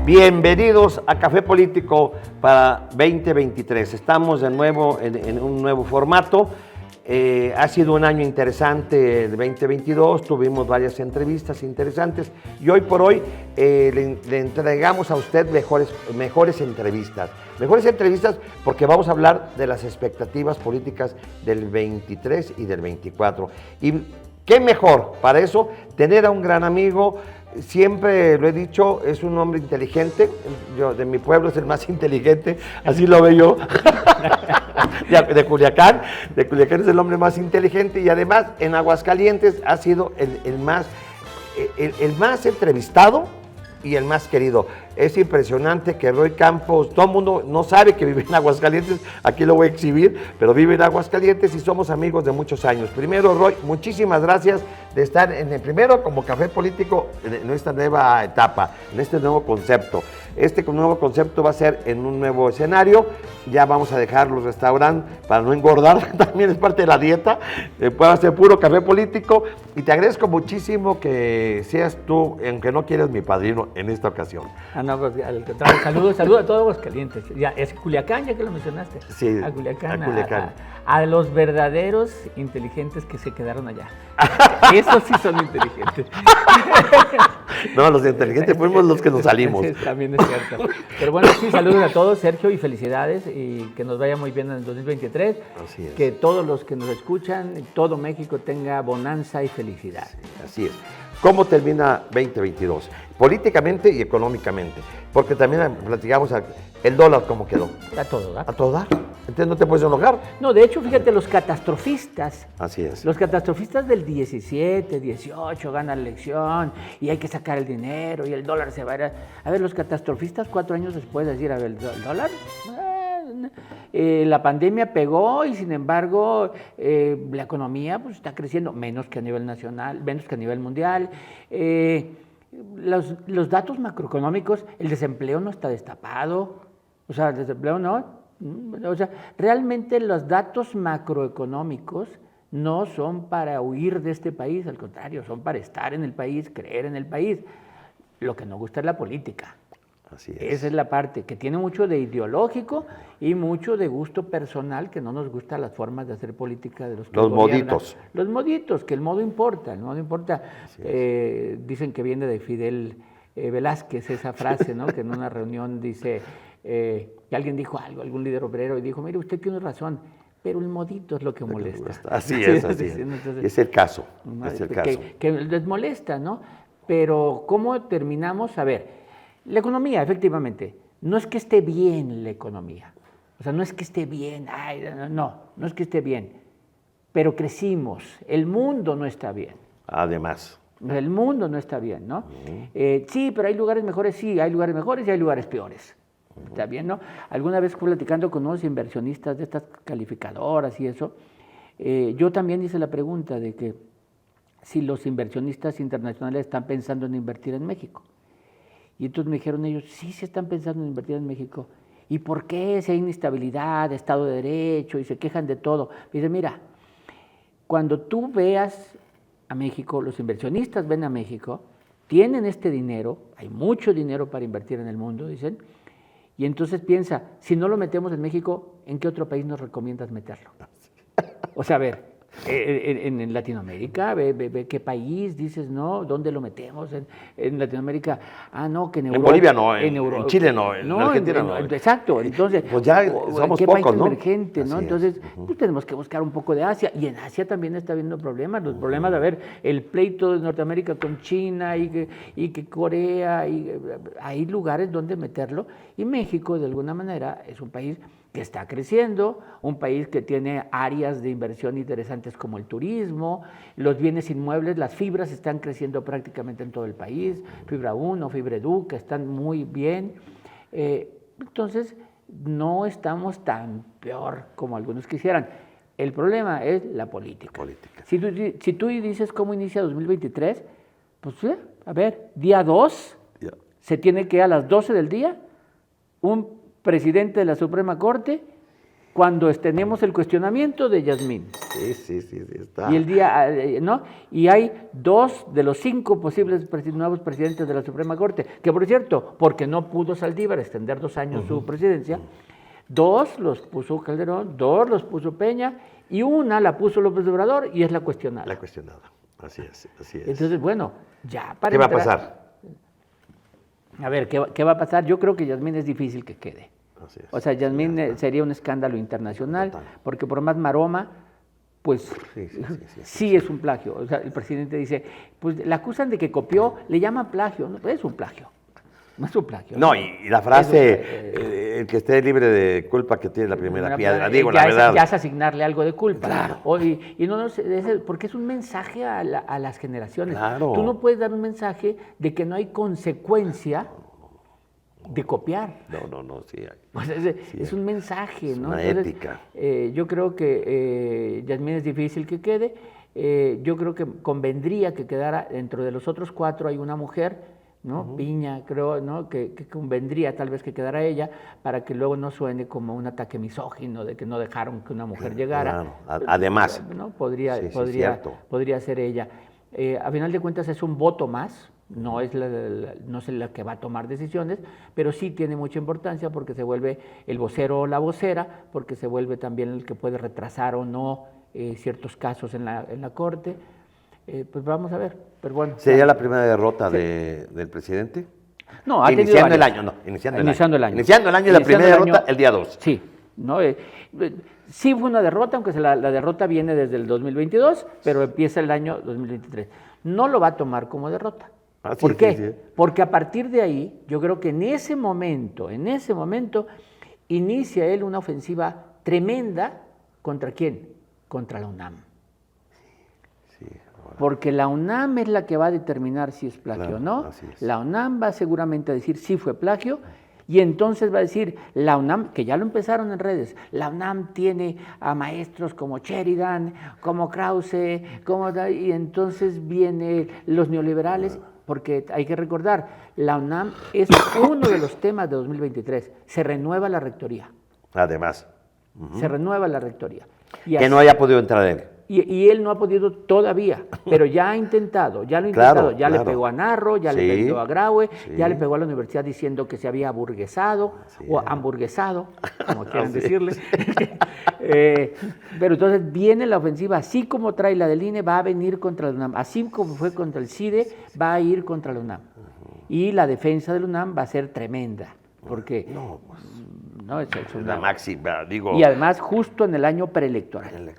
Bienvenidos a Café Político para 2023. Estamos de nuevo en un nuevo formato. Ha sido un año interesante el 2022, tuvimos varias entrevistas interesantes y hoy por hoy le entregamos a usted mejores entrevistas. Mejores entrevistas porque vamos a hablar de las expectativas políticas del 23 y del 24. Y qué mejor para eso tener a un gran amigo. Siempre lo he dicho, es un hombre inteligente. Yo, de mi pueblo es el más inteligente, así lo veo yo. De Culiacán es el hombre más inteligente y además en Aguascalientes ha sido el más entrevistado y el más querido. Es impresionante que Roy Campos, todo el mundo no sabe que vive en Aguascalientes, aquí lo voy a exhibir, pero vive en Aguascalientes y somos amigos de muchos años. Primero, Roy, muchísimas gracias de estar en el primero como Café Político en esta nueva etapa, en este nuevo concepto. Este nuevo concepto va a ser en un nuevo escenario, ya vamos a dejar los restaurantes para no engordar, también es parte de la dieta, puede ser puro Café Político y te agradezco muchísimo que seas tú, aunque no quieres, mi padrino en esta ocasión. No, pues, saludos a todos Aguascalientes. Ya, es Culiacán, ya que lo mencionaste. Sí, a Culiacán. Culiacán. A los verdaderos inteligentes que se quedaron allá. Esos sí son inteligentes. No, los inteligentes fuimos los que nos salimos. Sí, también es cierto. Pero bueno, sí, saludos a todos, Sergio, y felicidades, y que nos vaya muy bien en el 2023. Así es. Que todos los que nos escuchan, todo México tenga bonanza y felicidad. Sí, así es. ¿Cómo termina 2022? Políticamente y económicamente. Porque también platicamos el dólar cómo quedó. A todo, ¿verdad? A todo dar. Entonces no te puedes enojar. No, de hecho, fíjate, los catastrofistas. Así es. Los catastrofistas del 17, 18 ganan la elección y hay que sacar el dinero y el dólar se va a ir. A ver, los catastrofistas 4 años después decir, a ver, ¿el dólar? La pandemia pegó y sin embargo la economía pues, está creciendo menos que a nivel nacional, menos que a nivel mundial. Los datos macroeconómicos, el desempleo no está destapado, o sea, el desempleo no. O sea, realmente los datos macroeconómicos no son para huir de este país, al contrario, son para estar en el país, creer en el país. Lo que nos gusta es la política. Así es. Esa es la parte que tiene mucho de ideológico y mucho de gusto personal, que no nos gustan las formas de hacer política de los que gobiernan. Moditos. Los moditos, que el modo importa, el modo importa. Dicen que viene de Fidel Velázquez esa frase, ¿no? Que en una reunión dice, que alguien dijo algo, algún líder obrero, y dijo, mire, usted tiene razón, pero el modito es lo que molesta. Así es, así es. Entonces, es el caso, es el caso. Que les molesta, ¿no? Pero ¿cómo terminamos? A ver, la economía, efectivamente, no es que esté bien la economía. O sea, no es que esté bien, no es que esté bien. Pero crecimos, el mundo no está bien. Además. El mundo no está bien, ¿no? Sí, pero hay lugares mejores, sí, hay lugares mejores y hay lugares peores. ¿Está bien, no? Alguna vez fui platicando con unos inversionistas de estas calificadoras y eso. Yo también hice la pregunta de que si los inversionistas internacionales están pensando en invertir en México. Y entonces me dijeron ellos, sí, se están pensando en invertir en México. ¿Y por qué? Si hay inestabilidad, Estado de Derecho, y se quejan de todo. Me dice, mira, cuando tú veas a México, los inversionistas ven a México, tienen este dinero, hay mucho dinero para invertir en el mundo, dicen, y entonces piensa, si no lo metemos en México, ¿en qué otro país nos recomiendas meterlo? O sea, a ver, en Latinoamérica, ve qué país, dices, no, ¿dónde lo metemos? En Latinoamérica, no, que en Europa. En Bolivia no, en Chile no, en Argentina no. Exacto, entonces, pues ya somos ¿qué pocos, país ¿no? emergente, ¿no? Entonces, pues tenemos que buscar un poco de Asia, y en Asia también está habiendo problemas, los problemas de ver el pleito de Norteamérica con China y que Corea, y hay lugares donde meterlo, y México, de alguna manera, es un país que está creciendo, un país que tiene áreas de inversión interesantes como el turismo, los bienes inmuebles, las fibras están creciendo prácticamente en todo el país, Fibra 1, Fibra Edu, que están muy bien. Entonces, no estamos tan peor como algunos quisieran. El problema es la política. Si tú dices cómo inicia 2023, pues a ver, día 2, se tiene que a las 12 del día, un presidente de la Suprema Corte cuando tenemos el cuestionamiento de Yasmín. Sí, está. Y el día, ¿no? Y hay 2 de los 5 posibles nuevos presidentes de la Suprema Corte, que por cierto, porque no pudo Saldívar extender 2 años su presidencia, 2 los puso Calderón, 2 los puso Peña, y 1 la puso López Obrador, y es la cuestionada. La cuestionada, así es. Entonces, bueno, ya para ¿Qué va a pasar? A ver, ¿qué va a pasar? Yo creo que Yasmín es difícil que quede. Así es. O sea, Yasmín sería un escándalo internacional, Total. porque por más maroma, pues sí es un plagio. O sea, el presidente dice, pues la acusan de que copió, le llaman plagio. No, es un plagio. No es un plagio. No, y la frase, el que esté libre de culpa que tiene la primera piedra, digo la verdad. Ya es asignarle algo de culpa. Claro. Y no, porque es un mensaje a las generaciones. Claro. Tú no puedes dar un mensaje de que no hay consecuencia de copiar. No, sí hay. Pues es un mensaje, es ¿no? una Entonces, ética. Yo creo que Yasmín es difícil que quede. Yo creo que convendría que quedara dentro de los otros 4 hay una mujer, ¿no? Piña, creo, ¿no? Que convendría tal vez que quedara ella para que luego no suene como un ataque misógino de que no dejaron que una mujer llegara. Claro. Además. ¿No? Podría ser ella. A final de cuentas es un voto más. No es la que va a tomar decisiones, pero sí tiene mucha importancia porque se vuelve el vocero o la vocera, porque se vuelve también el que puede retrasar o no ciertos casos en la Corte. Pues vamos a ver, pero bueno. ¿Sería la primera derrota del presidente? No, ha tenido iniciando el varias. año, no, iniciando el año. Iniciando el año y la primera derrota el día 2. Sí, ¿no? Sí fue una derrota, aunque la derrota viene desde el 2022, pero empieza el año 2023. No lo va a tomar como derrota. ¿Por qué? Sí. Porque a partir de ahí, yo creo que en ese momento, inicia él una ofensiva tremenda. ¿Contra quién? Contra la UNAM. Sí, Porque la UNAM es la que va a determinar si es plagio o no. La UNAM va seguramente a decir si fue plagio, y entonces va a decir, la UNAM, que ya lo empezaron en redes, la UNAM tiene a maestros como Sheridan, como Krause, y entonces vienen los neoliberales. Porque hay que recordar, la UNAM es uno de los temas de 2023. Se renueva la rectoría. Además. Se renueva la rectoría. Que no haya podido entrar él. Y él no ha podido todavía, pero ya ha intentado, ya lo ha intentado. Le pegó a Narro, ya le pegó a Graue, ya le pegó a la universidad diciendo que se había aburguesado o hamburguesado, como quieran decirle. Pero entonces viene la ofensiva, así como trae la del INE, va a venir contra la UNAM. Así como fue contra el CIDE, va a ir contra la UNAM. Y la defensa de la UNAM va a ser tremenda, porque... No, es la máxima, digo. Y además justo en el año preelectoral.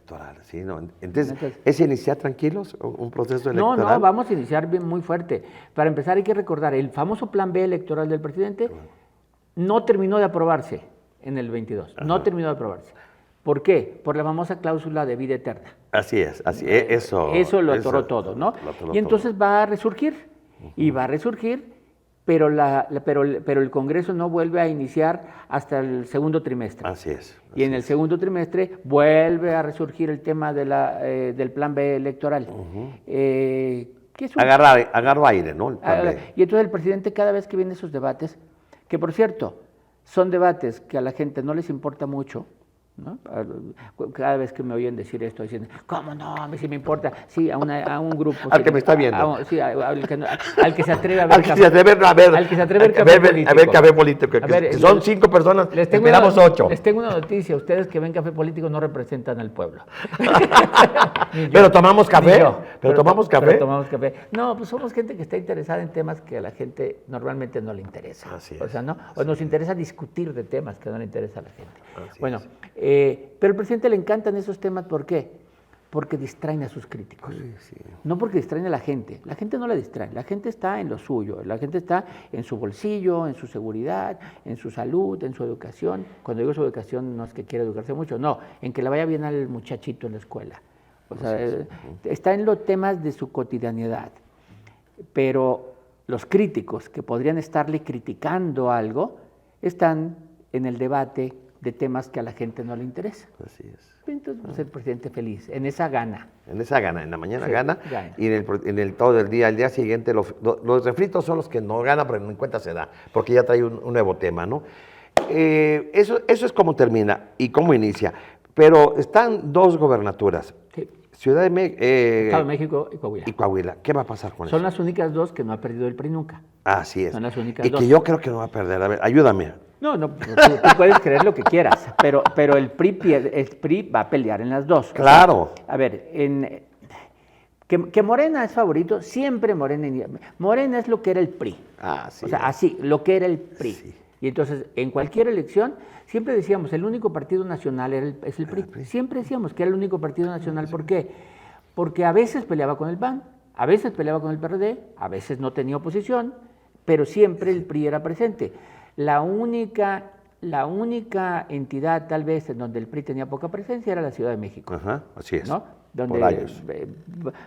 Sí, no. Entonces, ¿es iniciar tranquilos un proceso electoral? No, vamos a iniciar muy fuerte. Para empezar hay que recordar, el famoso plan B electoral del presidente no terminó de aprobarse en el 22. No terminó de aprobarse. ¿Por qué? Por la famosa cláusula de vida eterna. Así es, eso lo atoró todo, ¿no? Y entonces va a resurgir, y va a resurgir, pero el Congreso no vuelve a iniciar hasta el segundo trimestre. Así es. Y en el segundo trimestre vuelve a resurgir el tema del plan B electoral. Agarró aire, ¿no? El plan B. Y entonces el presidente cada vez que viene esos debates, que por cierto, son debates que a la gente no les importa mucho, ¿no? Cada vez que me oyen decir esto, dicen, ¿cómo no? A mí sí me importa. Sí, a un grupo. Al que me está viendo. Sí, al que se atreve a ver. Al que se atreve a ver café político. Son 5 personas, esperamos 8. Les tengo una noticia, ustedes que ven café político no representan al pueblo. Pero tomamos café. Pero tomamos café. No, pues somos gente que está interesada en temas que a la gente normalmente no le interesa. Así es. O sea, ¿no? O nos interesa discutir de temas que no le interesa a la gente. Así bueno, pero al presidente le encantan esos temas, ¿por qué? Porque distraen a sus críticos. Sí. No porque distraen a la gente no la distrae, la gente está en lo suyo, la gente está en su bolsillo, en su seguridad, en su salud, en su educación. Cuando digo su educación no es que quiera educarse mucho, no, en que le vaya bien al muchachito en la escuela. O sea, está en los temas de su cotidianidad. Pero los críticos que podrían estarle criticando algo están en el debate de temas que a la gente no le interesa. Así es. Entonces, pues, el presidente feliz, en esa gana. En la mañana gana, y en el todo el día siguiente, los refritos son los que no ganan, pero en cuenta se da, porque ya trae un nuevo tema, ¿no? Eso es como termina y cómo inicia. Pero están dos gobernaturas. Sí. Estado de México y Coahuila. Y Coahuila. ¿Qué va a pasar con eso? Son las únicas dos que no ha perdido el PRI nunca. Así es. Son las únicas y dos. que yo creo que no va a perder. A ver, ayúdame. No, tú puedes creer lo que quieras, pero el PRI va a pelear en las dos. Claro. O sea, a ver, que Morena es favorito, siempre Morena es lo que era el PRI. Sí. O sea, así, lo que era el PRI. Sí. Y entonces, en cualquier elección, siempre decíamos, el único partido nacional es el PRI. Siempre decíamos que era el único partido nacional. ¿Por qué? Porque a veces peleaba con el PAN, a veces peleaba con el PRD, a veces no tenía oposición, pero siempre el PRI era presente. La única entidad, tal vez, en donde el PRI tenía poca presencia era la Ciudad de México. Ajá, así es. ¿No? Donde, por años.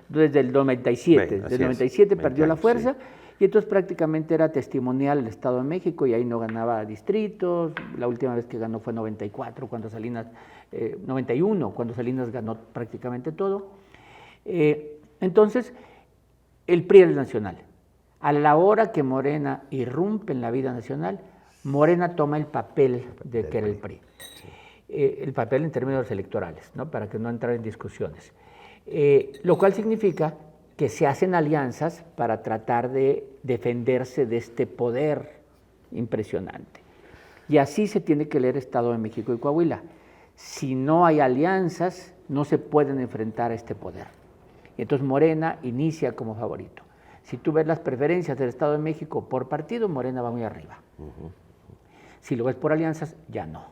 Desde el 97. Desde el 97 perdió la fuerza. Sí. Y entonces prácticamente era testimonial el Estado de México y ahí no ganaba distritos. La última vez que ganó fue 94, cuando Salinas, 91, cuando Salinas ganó prácticamente todo. Entonces, el PRI era el nacional. A la hora que Morena irrumpe en la vida nacional, Morena toma el papel de que era el PRI. El papel en términos electorales, ¿no? Para que no entrar en discusiones. Lo cual significa que se hacen alianzas para tratar de defenderse de este poder impresionante. Y así se tiene que leer Estado de México y Coahuila. Si no hay alianzas, no se pueden enfrentar a este poder. Y entonces Morena inicia como favorito. Si tú ves las preferencias del Estado de México por partido, Morena va muy arriba. Si lo ves por alianzas, ya no.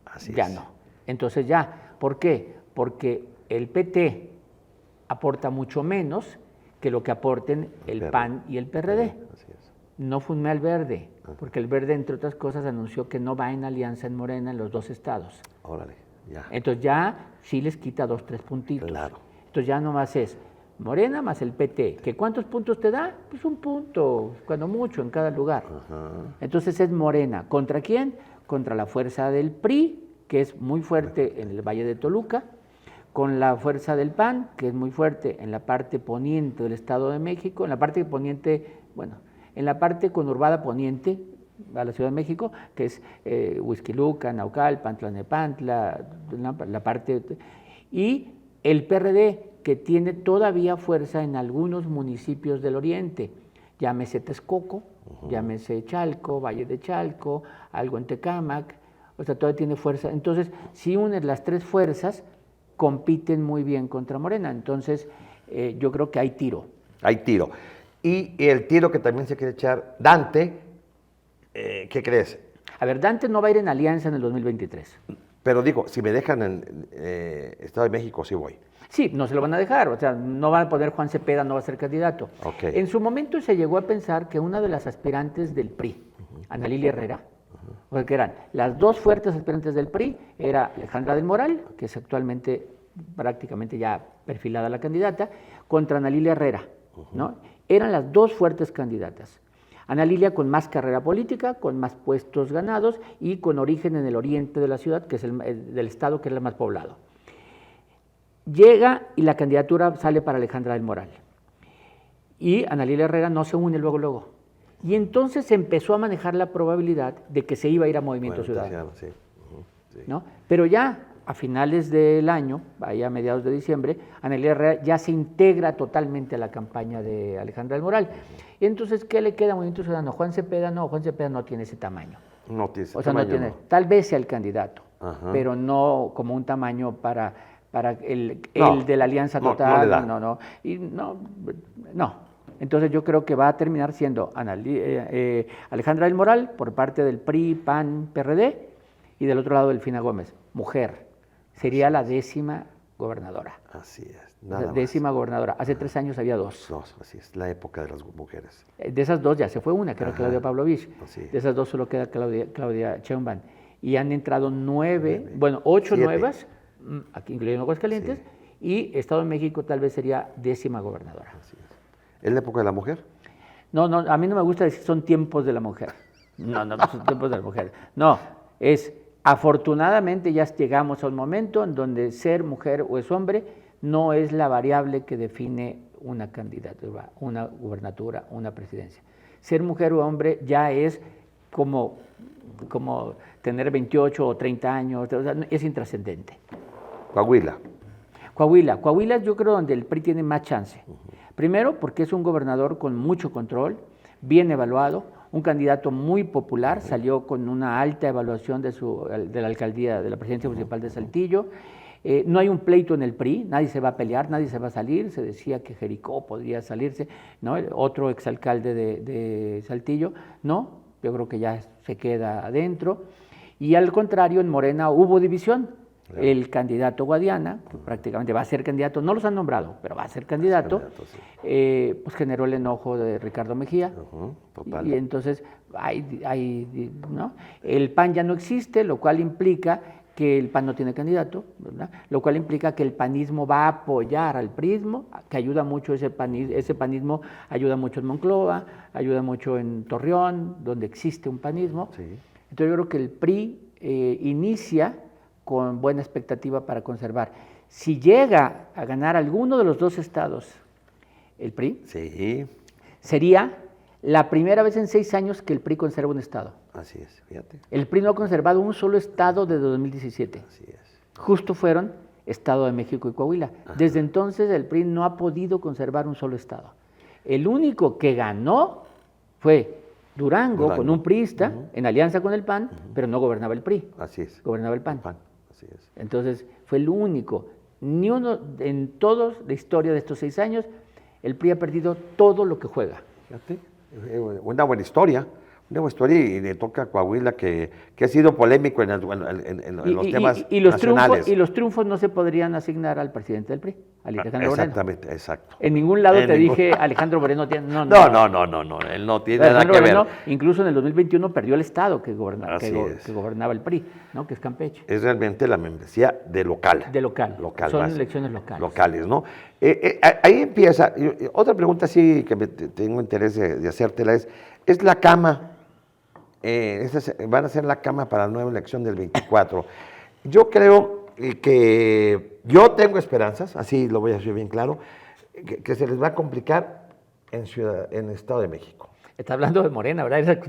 Así ya es. no. Entonces ya, ¿por qué? Porque el PT aporta mucho menos que lo que aporten el PAN y el PRD. Así es. No fundé al Verde, porque el Verde, entre otras cosas, anunció que no va en alianza en Morena en los dos estados. Órale, ya. Entonces ya sí les quita 2, 3 puntitos. Claro. Entonces ya nomás es Morena más el PT. ¿Que cuántos puntos te da? Pues 1 punto, cuando mucho, en cada lugar. Entonces es Morena. ¿Contra quién? Contra la fuerza del PRI, que es muy fuerte en el Valle de Toluca, con la fuerza del PAN, que es muy fuerte en la parte poniente del Estado de México, en la parte poniente, bueno, en la parte conurbada poniente a la Ciudad de México, que es Huixquilucan, Naucalpan, Tlalnepantla, la parte, y el PRD, que tiene todavía fuerza en algunos municipios del oriente, llámese Texcoco, llámese Chalco, Valle de Chalco, algo en Tecámac, o sea, todavía tiene fuerza. Entonces, si unes las 3 fuerzas, compiten muy bien contra Morena. Entonces, yo creo que hay tiro. Hay tiro. Y el tiro que también se quiere echar Dante, ¿qué crees? A ver, Dante no va a ir en alianza en el 2023. Pero digo, si me dejan en Estado de México, sí voy. Sí, no se lo van a dejar, o sea, no va a poder Juan Cepeda, no va a ser candidato. Okay. En su momento se llegó a pensar que una de las aspirantes del PRI, Ana Lilia Herrera, porque eran las 2 fuertes aspirantes del PRI, era Alejandra del Moral, que es actualmente prácticamente ya perfilada la candidata, contra Ana Lilia Herrera, ¿no? Eran las 2 fuertes candidatas. Ana Lilia con más carrera política, con más puestos ganados y con origen en el oriente de la ciudad, que es del estado que es el más poblado. Llega y la candidatura sale para Alejandra del Moral. Y Ana Lilia Herrera no se une luego. Y entonces se empezó a manejar la probabilidad de que se iba a ir a Movimiento Ciudadano. Sí. Sí. ¿No? Pero ya a finales del año, a mediados de diciembre, Ana Lilia Herrera ya se integra totalmente a la campaña de Alejandra del Moral. Y entonces, ¿qué le queda a Movimiento Ciudadano? Juan Cepeda no tiene ese tamaño. No tiene ese o sea, tamaño, no tiene, no. tal vez sea el candidato, pero no como un tamaño para el de la Alianza No Total. le da. No. Entonces yo creo que va a terminar siendo Alejandra del Moral por parte del PRI, PAN, PRD, y del otro lado Delfina Gómez, mujer. Sería la 10ª gobernadora. Así es. La 10ª gobernadora. Hace 3 años había 2. 2, así es, la época de las mujeres. De esas 2 ya se fue una, que era Claudia Pavlovich. Sí. De esas 2 solo queda Claudia Sheinbaum. Y han entrado 8 nuevas, aquí incluyendo Aguascalientes, y Estado de México tal vez sería 10ª gobernadora. Así es. ¿Es la época de la mujer? No, a mí no me gusta decir son tiempos de la mujer. No son tiempos de la mujer. No, afortunadamente ya llegamos a un momento en donde ser mujer o es hombre no es la variable que define una candidatura, una gubernatura, una presidencia. Ser mujer o hombre ya es como como tener 28 o 30 años, o sea, es intrascendente. Coahuila. Coahuila yo creo donde el PRI tiene más chance. Primero porque es un gobernador con mucho control, bien evaluado, un candidato muy popular, salió con una alta evaluación de la alcaldía, de la presidencia municipal de Saltillo. No hay un pleito en el PRI, nadie se va a pelear, nadie se va a salir. Se decía que Jericó podría salirse, ¿no? Otro exalcalde de Saltillo, no, yo creo que ya se queda adentro. Y al contrario, en Morena hubo división. Claro. El candidato Guadiana, que prácticamente va a ser candidato, no los han nombrado, pero va a ser candidato, sí. Pues generó el enojo de Ricardo Mejía. Total. Y entonces, ¿no? El PAN ya no existe, lo cual implica que el PAN no tiene candidato, ¿verdad? Lo cual implica que el panismo va a apoyar al prismo, que ayuda mucho ese panismo ayuda mucho en Monclova, ayuda mucho en Torreón, donde existe un panismo. Sí. Entonces yo creo que el PRI inicia con buena expectativa para conservar. Si llega a ganar alguno de los dos estados, el PRI, sí, sería la primera vez en 6 años que el PRI conserva un estado. Así es, fíjate. El PRI no ha conservado un solo estado desde 2017. Así es. Justo fueron Estado de México y Coahuila. Ajá. Desde entonces el PRI no ha podido conservar un solo estado. El único que ganó fue Durango. Con un priista, en alianza con el PAN, pero no gobernaba el PRI. Así es. Gobernaba el PAN. Así es. Entonces fue el único. Ni uno, en toda la historia de estos 6 años, el PRI ha perdido todo lo que juega. Fíjate, una buena historia. Y le toca a Coahuila que ha sido polémico en los temas nacionales. Y los triunfos no se podrían asignar al presidente del PRI, a Alejandro Moreno. Exactamente, exacto. En ningún lado dije Alejandro Moreno tiene... No, él no tiene Alejandro nada que Moreno, ver. Incluso en el 2021 perdió el estado que gobernaba el PRI, ¿no? Que es Campeche. Es realmente la membresía de local. De local. Son elecciones locales. Locales, ¿no? Ahí empieza. Otra pregunta sí que tengo interés de hacértela es la cama. Van a ser la cama para la nueva elección del 24. Yo creo yo tengo esperanzas, así lo voy a decir bien claro, que se les va a complicar en el Estado de México. Está hablando de Morena, ¿verdad?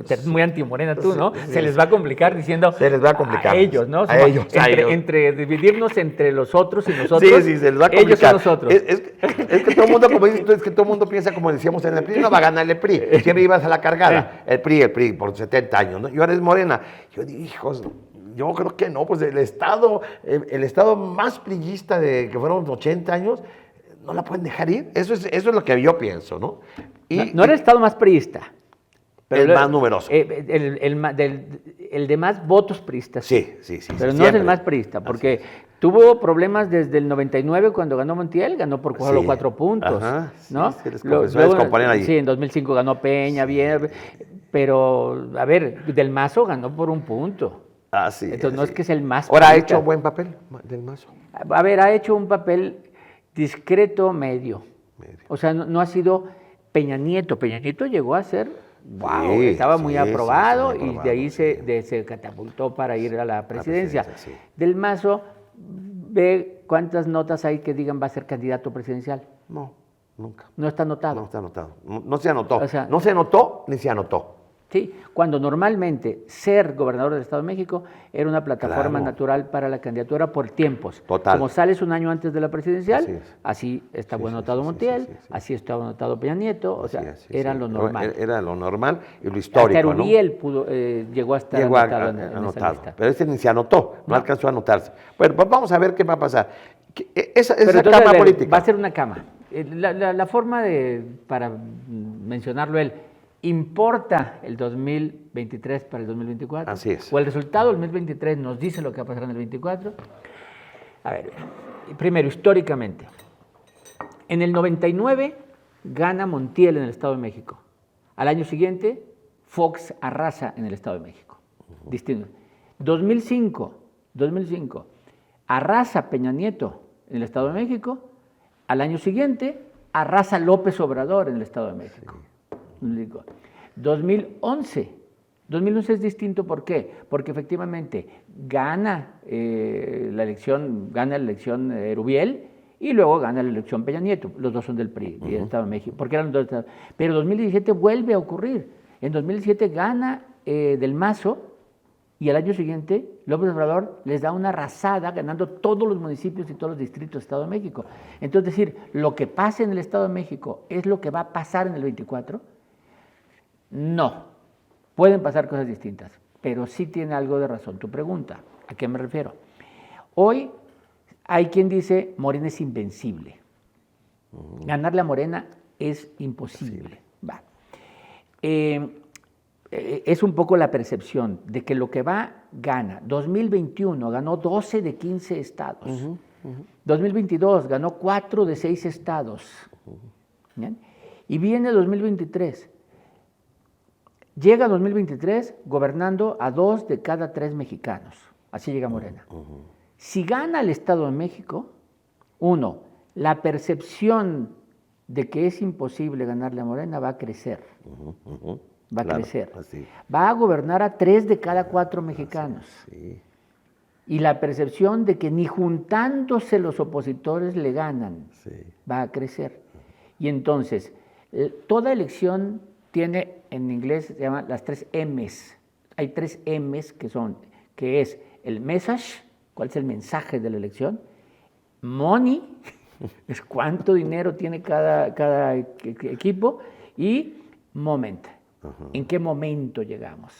Es muy anti-Morena tú, ¿no? Sí. Se les va a complicar diciendo se les va a complicar. A ellos, ¿no? Entre dividirnos entre los otros y nosotros. Sí, se les va a complicar. Ellos son nosotros. Es que todo el mundo, como dices tú, es que todo el mundo piensa como decíamos en el PRI, no va a ganar el PRI. Siempre ibas a la cargada. El PRI por 70 años, ¿no? Y ahora es Morena. Yo digo, hijos, yo creo que no, pues el estado más priista que fueron 80 años, no la pueden dejar ir. Eso es lo que yo pienso, ¿no? No era el estado más priista. Pero el más numeroso. El de más votos priistas. Sí. Pero no es el más priista, porque tuvo problemas desde el 99 cuando ganó Montiel, ganó por solo 4 puntos. Ajá, ¿no? Sí, en 2005 ganó Peña, bien, pero, a ver, Del Mazo ganó por 1 punto. Entonces no es que es el más priista. Ahora ha hecho buen papel Del Mazo. A ver, ha hecho un papel discreto medio. O sea, no ha sido Peña Nieto. Peña Nieto llegó a ser, estaba muy aprobado y de ahí se catapultó para ir a la presidencia. Del Mazo, ve cuántas notas hay que digan va a ser candidato presidencial. No, nunca. No está anotado. No está anotado. No se anotó. O sea, no se anotó ni se anotó. Sí, cuando normalmente ser gobernador del Estado de México era una plataforma natural para la candidatura por tiempos. Total. Como sales un año antes de la presidencial, así estaba anotado Montiel, así estaba anotado Peña Nieto, o sea, era lo normal. Era lo normal y lo histórico, hasta Uriel llegó a estar anotado en esa lista. Pero ese ni se anotó, no alcanzó a anotarse. Bueno, pues vamos a ver qué va a pasar. Esa cama política. Va a ser una cama. La forma para mencionarlo ¿importa el 2023 para el 2024? Así es. ¿O el resultado del 2023 nos dice lo que va a pasar en el 24? A ver, primero, históricamente. En el 99 gana Montiel en el Estado de México. Al año siguiente, Fox arrasa en el Estado de México. Distinto. 2005, arrasa Peña Nieto en el Estado de México. Al año siguiente, arrasa López Obrador en el Estado de México. 2011 es distinto, ¿por qué? Porque efectivamente gana la elección Rubiel y luego gana la elección Peña Nieto. Los dos son del PRI, del Estado de México, porque eran los dos estados. Pero 2017 vuelve a ocurrir. En 2017 gana del Mazo, y al año siguiente López Obrador les da una arrasada ganando todos los municipios y todos los distritos del Estado de México. Entonces, decir, lo que pasa en el Estado de México es lo que va a pasar en el 24, no. Pueden pasar cosas distintas, pero sí tiene algo de razón tu pregunta. ¿A qué me refiero? Hoy hay quien dice Morena es invencible. Ganarle a Morena es imposible. Va. Es un poco la percepción de que lo que va, gana. 2021 ganó 12 de 15 estados. 2022 ganó 4 de 6 estados. ¿Bien? Y viene 2023. Llega 2023 gobernando a 2 de cada 3 mexicanos. Así llega Morena. Si gana el Estado de México, la percepción de que es imposible ganarle a Morena va a crecer. Va a crecer. Así. Va a gobernar a 3 de cada 4 mexicanos. Sí. Y la percepción de que ni juntándose los opositores le ganan, va a crecer. Y entonces, toda elección tiene, en inglés se llama las 3 M's. Hay 3 M's que es el message, cuál es el mensaje de la elección, money, es cuánto dinero tiene cada equipo, y moment. ¿En qué momento llegamos?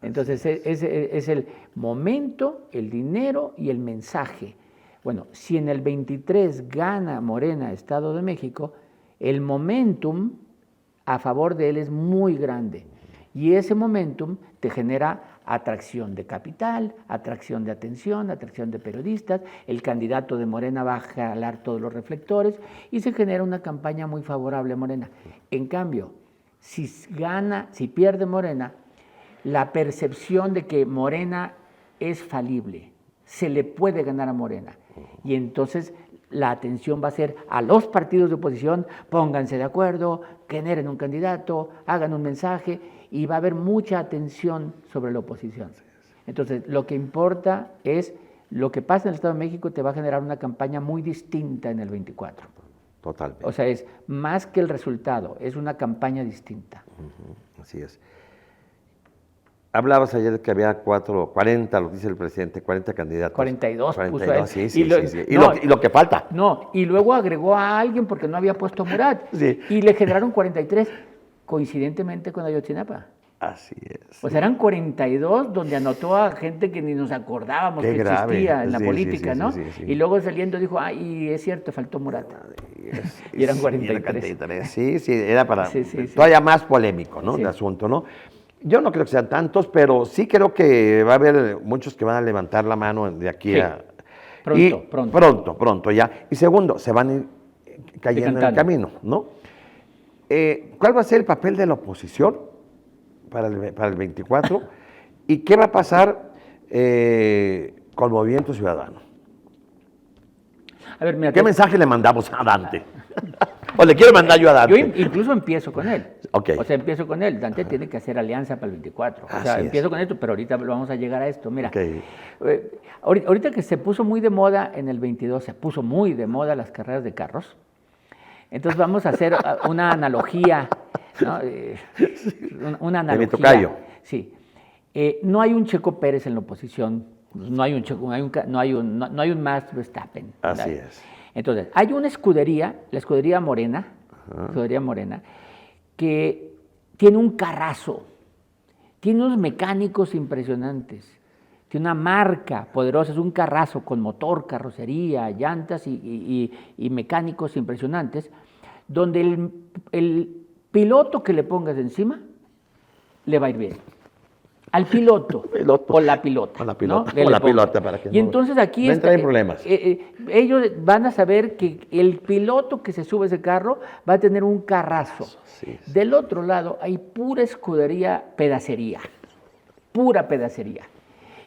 Entonces, es el momento, el dinero y el mensaje. Bueno, si en el 23 gana Morena Estado de México, el momentum a favor de él es muy grande. Y ese momentum te genera atracción de capital, atracción de atención, atracción de periodistas, el candidato de Morena va a jalar todos los reflectores y se genera una campaña muy favorable a Morena. En cambio, si pierde Morena, la percepción de que Morena es falible, se le puede ganar a Morena. Y entonces la atención va a ser a los partidos de oposición, pónganse de acuerdo, generen un candidato, hagan un mensaje, y va a haber mucha atención sobre la oposición. Entonces, lo que importa es lo que pasa en el Estado de México te va a generar una campaña muy distinta en el 24. Totalmente. O sea, es más que el resultado, es una campaña distinta. Así es. Hablabas ayer de que había 40, lo dice el presidente, 40 candidatos. 42 puso él. Sí. Y lo que falta. No, y luego agregó a alguien porque no había puesto a Murat. Y le generaron 43, coincidentemente con Ayotzinapa. Así es. O sea, eran 42 donde anotó a gente que ni nos acordábamos que existía en la política, ¿no? Sí. Y luego saliendo dijo, y es cierto, faltó Murat. Y eran 43. Sí, era para todavía más polémico, ¿no? El asunto, ¿no? Yo no creo que sean tantos, pero sí creo que va a haber muchos que van a levantar la mano de aquí a... Pronto ya. Y segundo, se van a ir cayendo en el camino, ¿no? ¿Cuál va a ser el papel de la oposición para el 24? ¿Y qué va a pasar con Movimiento Ciudadano? A ver, mira, ¿Qué mensaje le mandamos a Dante? ¿O le quiero mandar yo a Dante? Yo incluso empiezo con él. Okay. O sea, empiezo con él. Dante tiene que hacer alianza para el 24. O sea, empiezo con esto, pero ahorita vamos a llegar a esto. Mira, ahorita que se puso muy de moda en el 22, se puso muy de moda las carreras de carros. Entonces vamos a hacer una analogía, ¿no? Una analogía. De mi tocayo. Sí. No hay un Checo Pérez en la oposición. No hay un Max Verstappen. Así es. Entonces, hay una escudería, la escudería Morena, que tiene un carrazo, tiene unos mecánicos impresionantes, tiene una marca poderosa, es un carrazo con motor, carrocería, llantas y mecánicos impresionantes, donde el piloto que le pongas encima le va a ir bien. Al piloto o la pilota. O la pilota, ¿no? o la pilota para que y entonces aquí no entren en problemas. Ellos van a saber que el piloto que se sube a ese carro va a tener un carrazo. Sí. Del otro lado hay pura escudería, pedacería, pura pedacería.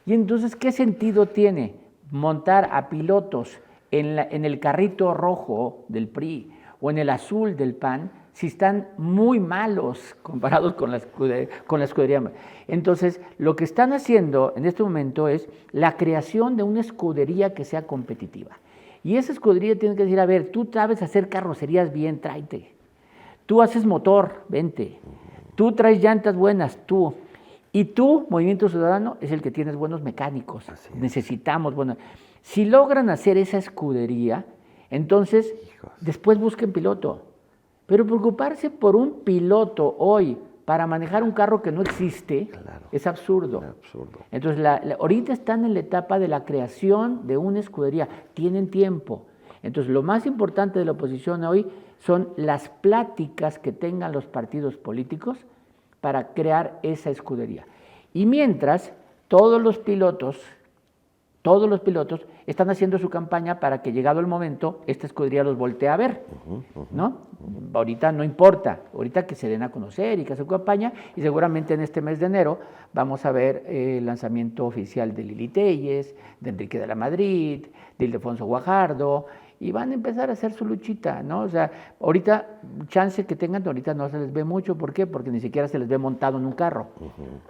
Y entonces, ¿qué sentido tiene montar a pilotos en el carrito rojo del PRI o en el azul del PAN si están muy malos comparados con la escudería? Entonces, lo que están haciendo en este momento es la creación de una escudería que sea competitiva. Y esa escudería tiene que decir, a ver, tú sabes hacer carrocerías bien, tráete. Tú haces motor, vente. Tú traes llantas buenas, tú. Y tú, Movimiento Ciudadano, es el que tienes buenos mecánicos. Así es. Necesitamos buenos. Si logran hacer esa escudería, entonces después busquen piloto. Pero preocuparse por un piloto hoy para manejar un carro que no existe es absurdo. Entonces, ahorita están en la etapa de la creación de una escudería. Tienen tiempo. Entonces, lo más importante de la oposición hoy son las pláticas que tengan los partidos políticos para crear esa escudería. Y mientras, todos los pilotos están haciendo su campaña para que, llegado el momento, esta escudería los voltee a ver, ¿no? Ahorita no importa, ahorita que se den a conocer y que hacen campaña, y seguramente en este mes de enero vamos a ver el lanzamiento oficial de Lili Téllez, de Enrique de la Madrid, de Ildefonso Guajardo, y van a empezar a hacer su luchita, ¿no? O sea, ahorita, chance que tengan, ahorita no se les ve mucho, ¿por qué? Porque ni siquiera se les ve montado en un carro,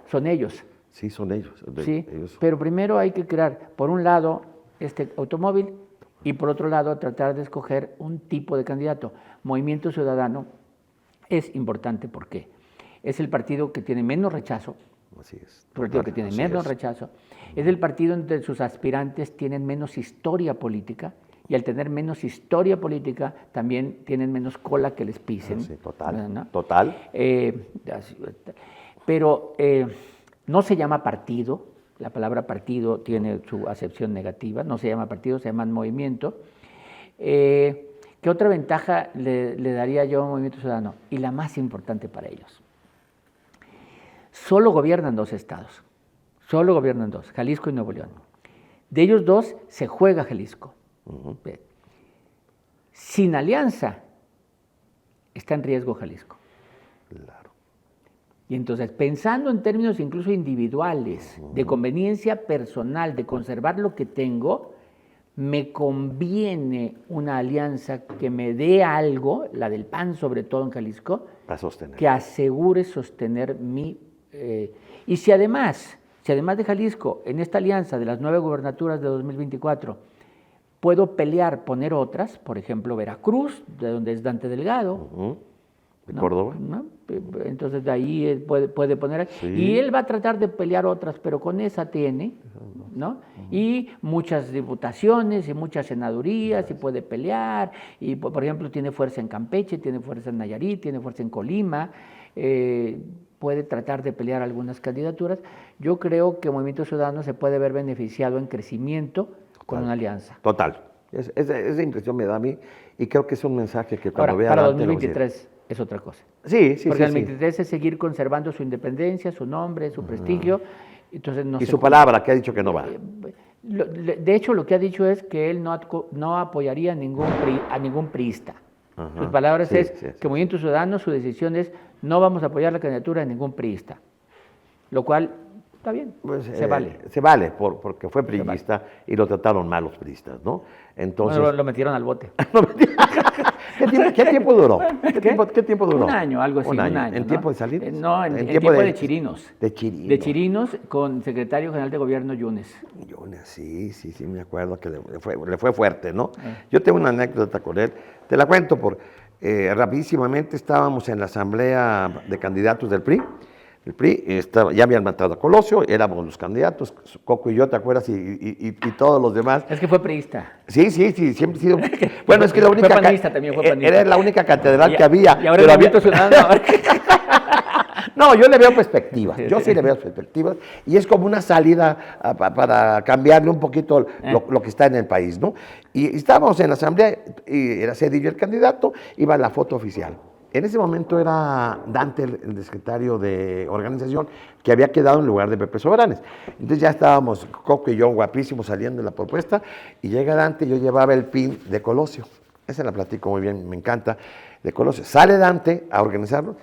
son ellos. Sí, son ellos. Sí, ellos. Pero primero hay que crear, por un lado, este automóvil y por otro lado, tratar de escoger un tipo de candidato. Movimiento Ciudadano es importante porque es el partido que tiene menos rechazo. Así es. El partido que tiene menos rechazo. Es el partido en donde sus aspirantes tienen menos historia política y al tener menos historia política también tienen menos cola que les pisen. Sí, total. ¿no? Total. Pero no se llama partido, la palabra partido tiene su acepción negativa, no se llama partido, se llama movimiento. ¿Qué otra ventaja le daría yo a Movimiento Ciudadano? Y la más importante para ellos. Solo gobiernan 2 estados, solo gobiernan 2, Jalisco y Nuevo León. De ellos 2 se juega Jalisco. Sin alianza está en riesgo Jalisco. Claro. Y entonces, pensando en términos incluso individuales, de conveniencia personal, de conservar lo que tengo, me conviene una alianza que me dé algo, la del PAN sobre todo en Jalisco, para sostener. que asegure sostener mi... y si además de Jalisco, en esta alianza de las 9 gubernaturas de 2024, puedo pelear, poner otras, por ejemplo, Veracruz, de donde es Dante Delgado. ¿De Córdoba? ¿no? Entonces de ahí él puede poner, sí. Y él va a tratar de pelear otras, pero con esa tiene, ¿no? Y muchas diputaciones y muchas senadurías, y puede pelear, y por ejemplo tiene fuerza en Campeche, tiene fuerza en Nayarit, tiene fuerza en Colima, puede tratar de pelear algunas candidaturas. Yo creo que Movimiento Ciudadano se puede ver beneficiado en crecimiento con una alianza. Total. Esa impresión me da a mí, y creo que es un mensaje que cuando vea... Para 2023 es otra cosa. Sí. Porque el 2023 es seguir conservando su independencia, su nombre, su prestigio. Entonces no y su palabra, que ha dicho que no va. De hecho, lo que ha dicho es que él no apoyaría a ningún priista. Sus palabras es que Movimiento Ciudadano, su decisión es no vamos a apoyar la candidatura de ningún priista. Lo cual... Está bien, pues, se vale. Se vale, porque fue priista y lo trataron mal los priistas, ¿no? Entonces... Bueno, lo metieron al bote. ¿Qué tiempo duró? ¿Qué tiempo duró? Un año, algo así. Un año. ¿En tiempo de salir? No, en tiempo de chirinos. De chirinos. De chirinos con secretario general de gobierno Yunes. Yunes, sí, me acuerdo que le fue fuerte, ¿no? Yo tengo una anécdota con él, te la cuento rapidísimamente. Estábamos en la asamblea de candidatos del PRI. El PRI ya habían matado a Colosio, éramos los candidatos, Coco y yo, ¿te acuerdas? Y todos los demás. Es que fue priista. Sí, siempre he sido. Bueno, es que la única. Fue panista también, fue panista. Era la única catedral que había. Y ahora el Movimiento Ciudadano. No, yo le veo perspectivas, yo sí le veo perspectivas, y es como una salida para cambiarle un poquito lo que está en el país, ¿no? Y estábamos en la asamblea, y era Cedillo el candidato, iba la foto oficial. En ese momento era Dante, el secretario de organización, que había quedado en lugar de Pepe Soberanes. Entonces ya estábamos, Coco y yo, guapísimos, saliendo de la propuesta, y llega Dante, yo llevaba el pin de Colosio. Esa la platico muy bien, me encanta, de Colosio. Sale Dante a organizarlo,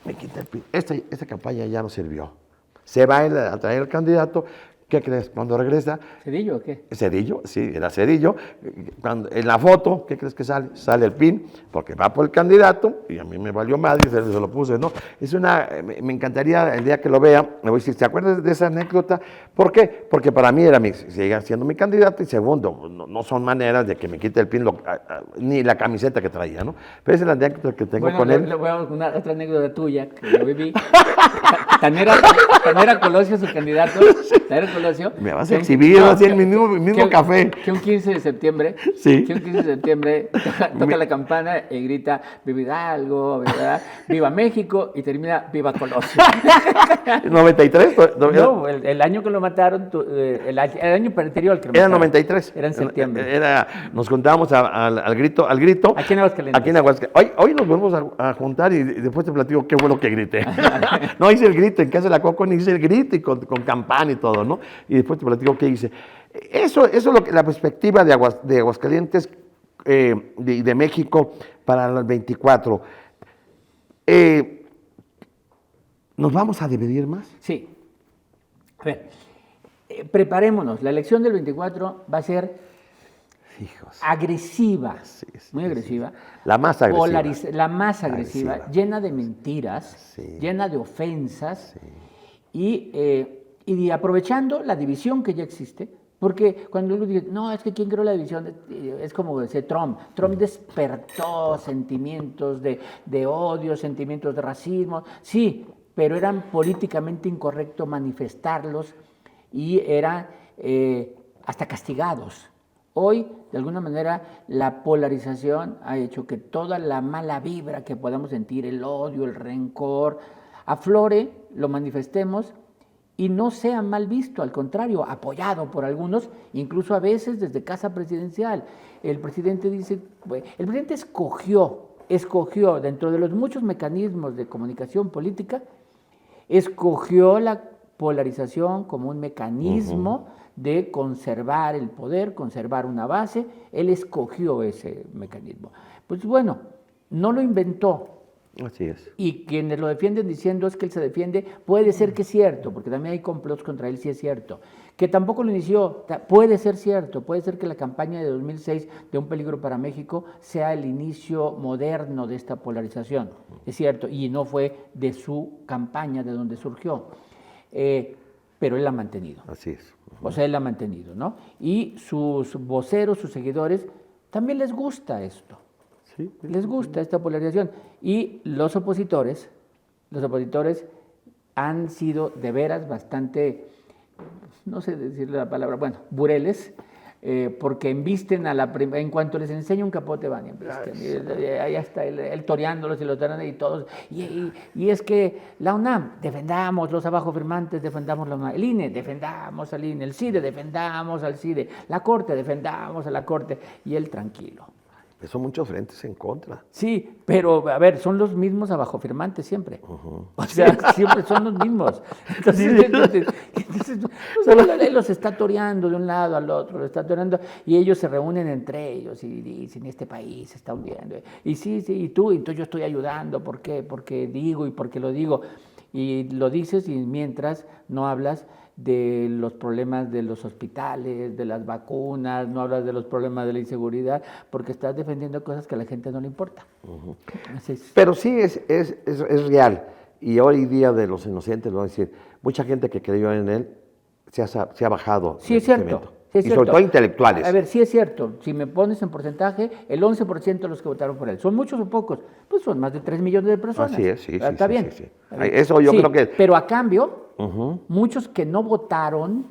me quita el pin. Esta campaña ya no sirvió. Se va a traer el candidato, ¿Qué crees? Cuando regresa, ¿Cedillo o qué? Cedillo, sí, era Cedillo. En la foto, ¿qué crees que sale? Sale el PIN, porque va por el candidato, y a mí me valió madre y se lo puse, ¿no? Me encantaría el día que lo vea, me voy a decir, ¿te acuerdas de esa anécdota? ¿Por qué? Porque para mí sigue siendo mi candidato, y segundo, no son maneras de que me quite el PIN, ni la camiseta que traía, ¿no? Pero esa es la anécdota que tengo con él. Le voy a dar otra anécdota tuya, que yo viví. Tan era Colosio su candidato, tan era Colosio. Me vas a exhibir así el mismo café. Que un 15 de septiembre, sí. Que un 15 de septiembre toca la campana y grita Viva Hidalgo, Viva México, y termina Viva Colosio. ¿93? No, el año que lo mataron, el año anterior que lo era mataron. 93. Era en septiembre. Nos juntábamos al grito. Aquí en Aguascalientes. Aquí en Aguascalientes. Hoy nos volvemos a juntar y después te platico qué fue lo que grité. No hice el grito en casa de la Coco, ni hice el grito y con campana y todo, ¿no? Y después te platico qué hice. Eso es la perspectiva de Aguascalientes y de México para el 24. ¿Nos vamos a dividir más? Sí. A ver, preparémonos. La elección del 24 va a ser agresiva, muy agresiva. La más agresiva. La más agresiva, llena de mentiras, llena de ofensas y aprovechando la división que ya existe. Porque cuando uno dice, no, es que ¿quién creó la división? Es como dice Trump. Trump despertó sentimientos de odio, sentimientos de racismo. Sí, pero eran políticamente incorrecto manifestarlos y eran hasta castigados. Hoy, de alguna manera, la polarización ha hecho que toda la mala vibra que podamos sentir, el odio, el rencor, aflore, lo manifestemos y no sea mal visto, al contrario, apoyado por algunos, incluso a veces desde casa presidencial. El presidente dice, el presidente escogió dentro de los muchos mecanismos de comunicación política, escogió la polarización como un mecanismo de conservar el poder, conservar una base. Él escogió ese mecanismo. Pues bueno, no lo inventó. Así es. Y quienes lo defienden diciendo es que él se defiende, puede ser que es cierto, porque también hay complots contra él, sí es cierto. Que tampoco lo inició, puede ser cierto, puede ser que la campaña de 2006 de Un Peligro para México sea el inicio moderno de esta polarización, es cierto, y no fue de su campaña de donde surgió, pero él la ha mantenido. Así es. O sea, él la ha mantenido, ¿no? Y sus voceros, sus seguidores, también les gusta esto. Sí. Les gusta esta polarización. Y los opositores han sido de veras bastante, no sé decirle la palabra, bueno, bureles, porque embisten en cuanto les enseña un capote van y embisten. Ahí está él toreándolos y los toreando y todos. Y es que la UNAM, defendamos los abajo firmantes, defendamos la UNAM. El INE, defendamos al INE. El CIDE, defendamos al CIDE. La Corte, defendamos a la Corte. Y él tranquilo. Son muchos frentes en contra. Sí, pero a ver, son los mismos abajo firmantes siempre. O sea, siempre son los mismos. Entonces él los está toreando de un lado al otro, lo está toreando, y ellos se reúnen entre ellos y dicen, este país se está hundiendo. Y sí, y tú, entonces yo estoy ayudando, ¿por qué? Porque digo y porque lo digo. Y lo dices y mientras no hablas de los problemas de los hospitales, de las vacunas, no hablas de los problemas de la inseguridad, porque estás defendiendo cosas que a la gente no le importa. Pero sí es real, y hoy día de los inocentes, lo voy a decir, mucha gente que creyó en él se ha bajado. Sí, es cierto. Sí, es y sobre todo intelectuales. A ver, sí es cierto. Si me pones en porcentaje, el 11% de los que votaron por él. ¿Son muchos o pocos? Pues son más de 3 millones de personas. Así es, sí. Está bien. Sí. Eso yo creo que... Pero a cambio, muchos que no votaron,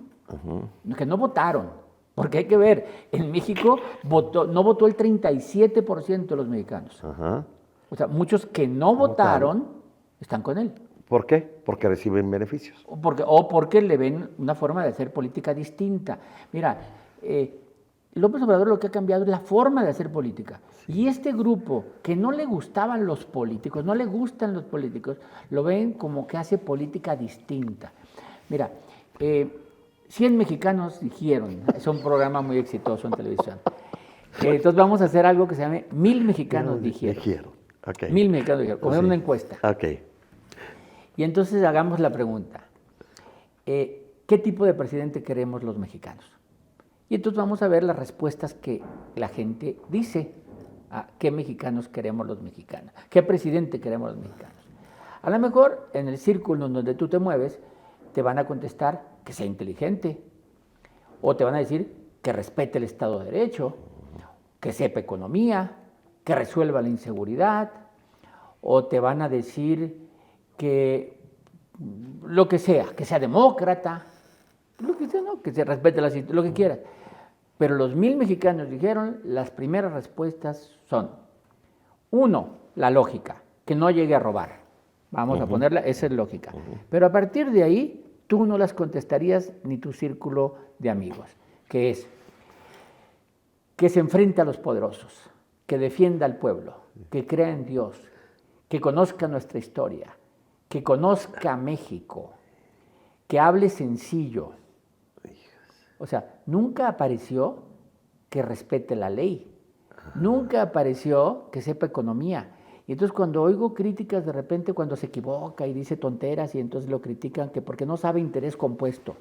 porque hay que ver, en México no votó el 37% de los mexicanos. O sea, muchos que no votaron están con él. ¿Por qué? Porque reciben beneficios. O porque le ven una forma de hacer política distinta. Mira, López Obrador lo que ha cambiado es la forma de hacer política. Sí. Y este grupo que no le gustaban los políticos, no le gustan los políticos, lo ven como que hace política distinta. Mira, 100 mexicanos dijeron, es un programa muy exitoso en televisión. Entonces vamos a hacer algo que se llame 1000 mexicanos dijeron. Okay. 1000 mexicanos dijeron, como una encuesta. Ok. Y entonces hagamos la pregunta. ¿qué tipo de presidente queremos los mexicanos? Y entonces vamos a ver las respuestas que la gente dice a qué mexicanos queremos los mexicanos, qué presidente queremos los mexicanos. A lo mejor en el círculo en donde tú te mueves te van a contestar que sea inteligente, o te van a decir que respete el Estado de Derecho, que sepa economía, que resuelva la inseguridad, o te van a decir que lo que sea demócrata, lo que sea, ¿no? Que se respete lo que quieras. Pero los 1000 mexicanos dijeron, las primeras respuestas son, 1, la lógica, que no llegue a robar. Vamos a ponerla, esa es lógica. Pero a partir de ahí, tú no las contestarías ni tu círculo de amigos, que es que se enfrente a los poderosos, que defienda al pueblo, que crea en Dios, que conozca nuestra historia, que conozca México, que hable sencillo. O sea, nunca apareció que respete la ley, nunca apareció que sepa economía. Y entonces cuando oigo críticas de repente cuando se equivoca y dice tonteras y entonces lo critican que porque no sabe interés compuesto.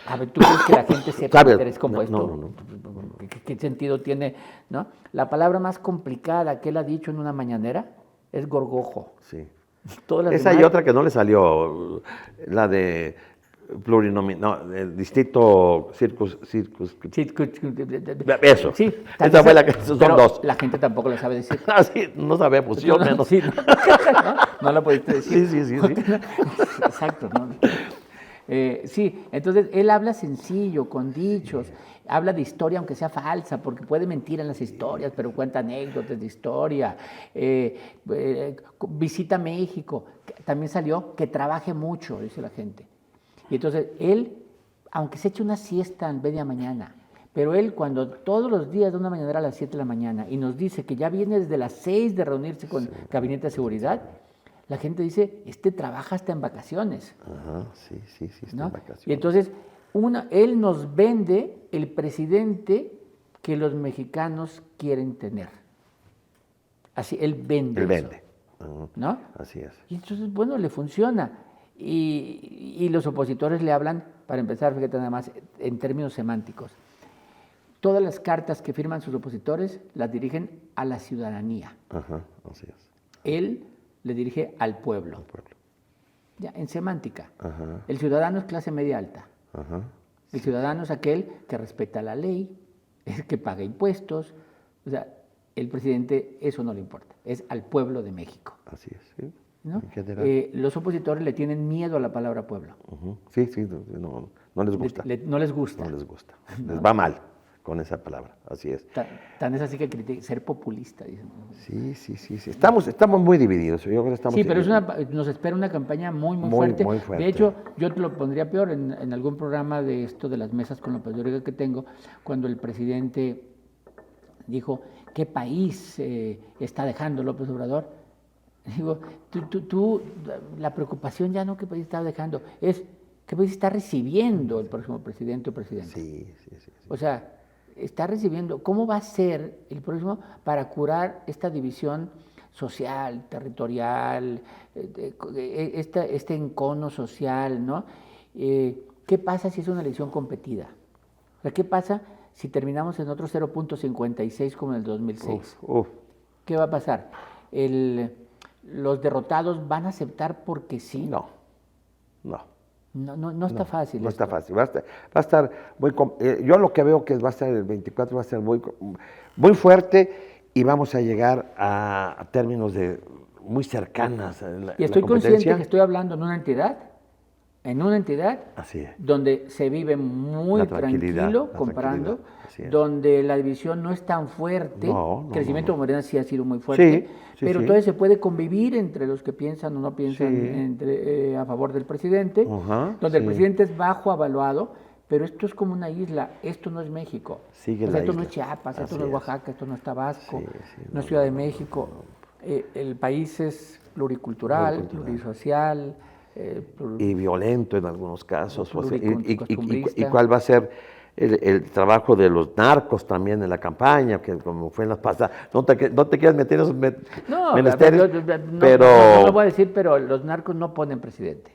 A ver, ¿tú crees que la gente sepa interés compuesto? No. ¿Qué sentido tiene? ¿No? La palabra más complicada que él ha dicho en una mañanera es gorgojo. Sí. Esa y otra que no le salió, la de el distrito circus. Eso. Sí, esa fue la que son dos. La gente tampoco lo sabe decir. Ah, sí, no sabemos, yo menos. Sí, no lo pudiste decir. Sí. Exacto. ¿No? Sí, entonces él habla sencillo, con dichos, habla de historia aunque sea falsa, porque puede mentir en las historias, pero cuenta anécdotas de historia, visita México, también salió que trabaje mucho, dice la gente. Y entonces él, aunque se eche una siesta en media mañana, pero él cuando todos los días de una mañanera a las 7 de la mañana y nos dice que ya viene desde las 6 de reunirse con Gabinete de Seguridad, la gente dice, trabaja hasta en vacaciones. Ajá, sí, está ¿no? en vacaciones. Y entonces, él nos vende el presidente que los mexicanos quieren tener. Así, él vende. Él vende. ¿No? Así es. Y entonces, bueno, le funciona. Y los opositores le hablan, para empezar, fíjate nada más, en términos semánticos. Todas las cartas que firman sus opositores las dirigen a la ciudadanía. Ajá, así es. Él le dirige al pueblo. Ya, en semántica. Ajá. El ciudadano es clase media alta. Ajá. El ciudadano es aquel que respeta la ley, es que paga impuestos. O sea, el presidente eso no le importa, es al pueblo de México. Así es, sí. ¿No? En general. Los opositores le tienen miedo a la palabra pueblo. Sí, no les gusta. No les gusta. No les gusta. Les va mal con esa palabra, así es. Tan es así que ser populista, dicen. Sí. Estamos muy divididos. Yo creo que estamos pero nos espera una campaña muy fuerte. Muy fuerte. De hecho, yo te lo pondría peor en algún programa de esto de las mesas con López Dóriga que tengo, cuando el presidente dijo, ¿qué país está dejando López Obrador? Digo, tú, la preocupación ya no qué país está dejando, es qué país está recibiendo el próximo presidente o presidenta. Sí. O sea, está recibiendo, ¿cómo va a ser el próximo para curar esta división social, territorial, este encono social, ¿no? ¿Qué pasa si es una elección competida? O sea, ¿qué pasa si terminamos en otro 0.56 como en el 2006? ¿Qué va a pasar? ¿Los derrotados van a aceptar porque sí? No está fácil. No está fácil. Va a estar muy... yo lo que veo que va a estar el 24 va a ser muy fuerte y vamos a llegar a términos muy cercanas. Y estoy consciente que estoy hablando en una entidad así es, donde se vive muy tranquilo comprando, donde la división no es tan fuerte, el crecimiento de Morena sí ha sido muy fuerte, pero entonces se puede convivir entre los que piensan o no piensan a favor del presidente, donde el presidente es bajo evaluado, pero esto es como una isla, esto no es México, esto no es Chiapas, esto no es Oaxaca, esto no es Tabasco, no es Ciudad de México, el país es pluricultural, plurisocial, y violento en algunos casos. ¿Y cuál va a ser el trabajo de los narcos también en la campaña? Que como fue en las pasadas, no te quieras meter en esos menesteres, pero... No lo voy a decir, pero los narcos no ponen presidente.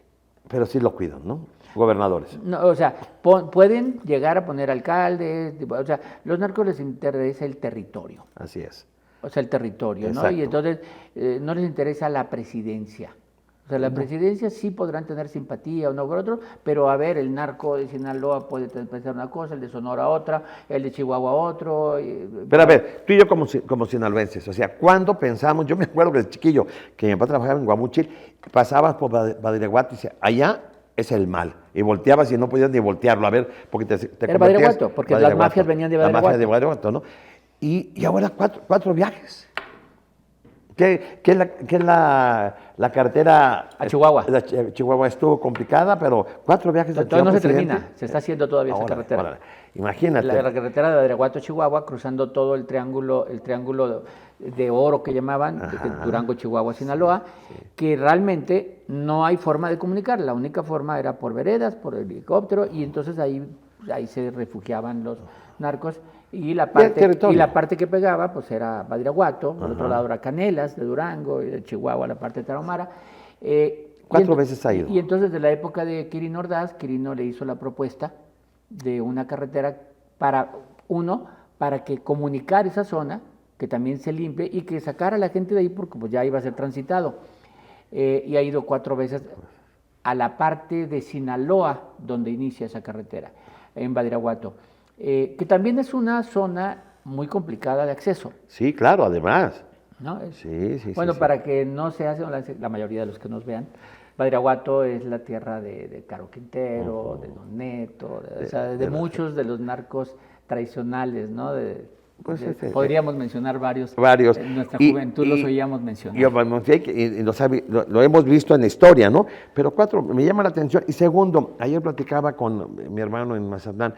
Pero sí lo cuidan, ¿no? Gobernadores. No, o sea, pueden llegar a poner alcaldes, o sea, los narcos les interesa el territorio. Así es. O sea, el territorio, ¿no? Exacto. Y entonces no les interesa la presidencia. O sea, la presidencia sí podrán tener simpatía o no por otro, pero a ver, el narco de Sinaloa puede pensar una cosa, el de Sonora otra, el de Chihuahua otro. Pero a ver, tú y yo como sinaloenses, o sea, ¿cuándo pensamos? Yo me acuerdo que el chiquillo, que mi papá trabajaba en Guamuchil, pasabas por Badiraguato y decía, allá es el mal. Y volteabas y no podías ni voltearlo, a ver, porque te Era Badiraguato, porque las mafias venían de Badiraguato. Las mafias de Badiraguato, ¿no? Y ahora cuatro viajes. ¿Qué es la carretera? A Chihuahua. Chihuahua estuvo complicada, pero 4 viajes de todavía no se termina, se está haciendo todavía esa carretera. Ahora, imagínate. La carretera de Badiraguato, Chihuahua, cruzando todo el triángulo de oro que llamaban, Durango, Chihuahua, Sinaloa, que realmente no hay forma de comunicar. La única forma era por veredas, por helicóptero, y entonces ahí se refugiaban los narcos. Y la parte que pegaba, pues era Badiraguato, por otro lado era Canelas, de Durango, y de Chihuahua, la parte de Tarahumara. 4 veces ha ido. Y entonces, de la época de Quirino Ordaz, Quirino le hizo la propuesta de una carretera para que comunicar esa zona, que también se limpie y que sacara a la gente de ahí, porque pues ya iba a ser transitado. Y ha ido 4 veces a la parte de Sinaloa, donde inicia esa carretera, en Badiraguato. Que también es una zona muy complicada de acceso. Sí, claro, además. ¿No? Sí. Bueno, para que no se hace, la mayoría de los que nos vean, Badiraguato es la tierra de Caro Quintero, de Don Neto, de muchos de los narcos tradicionales, ¿no? Podríamos mencionar varios. En nuestra juventud los oíamos mencionar. Y lo hemos visto en la historia, ¿no? Pero 4, me llama la atención. Y segundo, ayer platicaba con mi hermano en Mazatlán,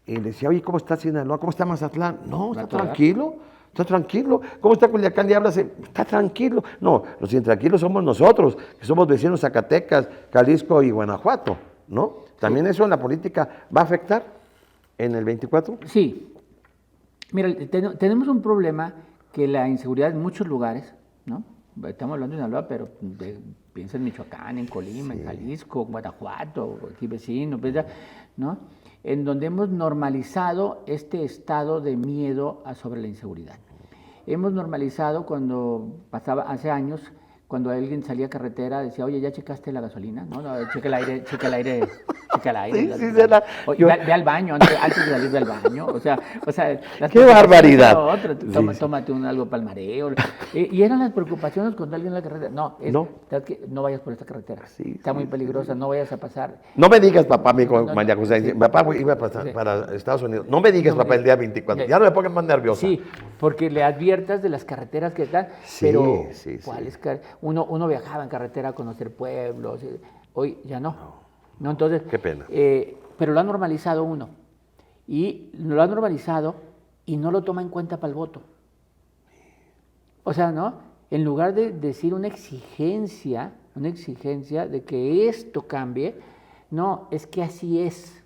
y le decía, oye, ¿cómo está Sinaloa? ¿Cómo está Mazatlán? No, está tranquilo. Está tranquilo. ¿Cómo está Culiacán? Y hablas, está tranquilo. No, los intranquilos somos nosotros, que somos vecinos Zacatecas, Jalisco y Guanajuato, ¿no? ¿También eso en la política va a afectar en el 24? Sí. Mira, tenemos un problema que la inseguridad en muchos lugares, ¿no? Estamos hablando de Sinaloa, pero piensa en Michoacán, en Colima, en Jalisco, Guanajuato, aquí vecinos, ¿no? En donde hemos normalizado este estado de miedo sobre la inseguridad. Hemos normalizado cuando pasaba hace años, cuando alguien salía a carretera, decía, oye, ¿ya checaste la gasolina? No, checa el aire. Ve al baño, antes de salir del baño. O sea ¡qué barbaridad! Tómate algo para el mareo. Y eran las preocupaciones cuando alguien en la carretera. No vayas por esta carretera. Está muy peligrosa, no vayas a pasar. No me digas, papá, me dijo María José. Papá iba a pasar para Estados Unidos. No me digas, papá, el día 24. Ya no me pongas más nerviosa. Sí, porque le adviertas de las carreteras que están. Pero, ¿cuáles? Uno viajaba en carretera a conocer pueblos, hoy ya no. Entonces, qué pena. Pero lo ha normalizado uno. Y lo ha normalizado y no lo toma en cuenta para el voto. O sea, ¿no? En lugar de decir una exigencia de que esto cambie, no, es que así es.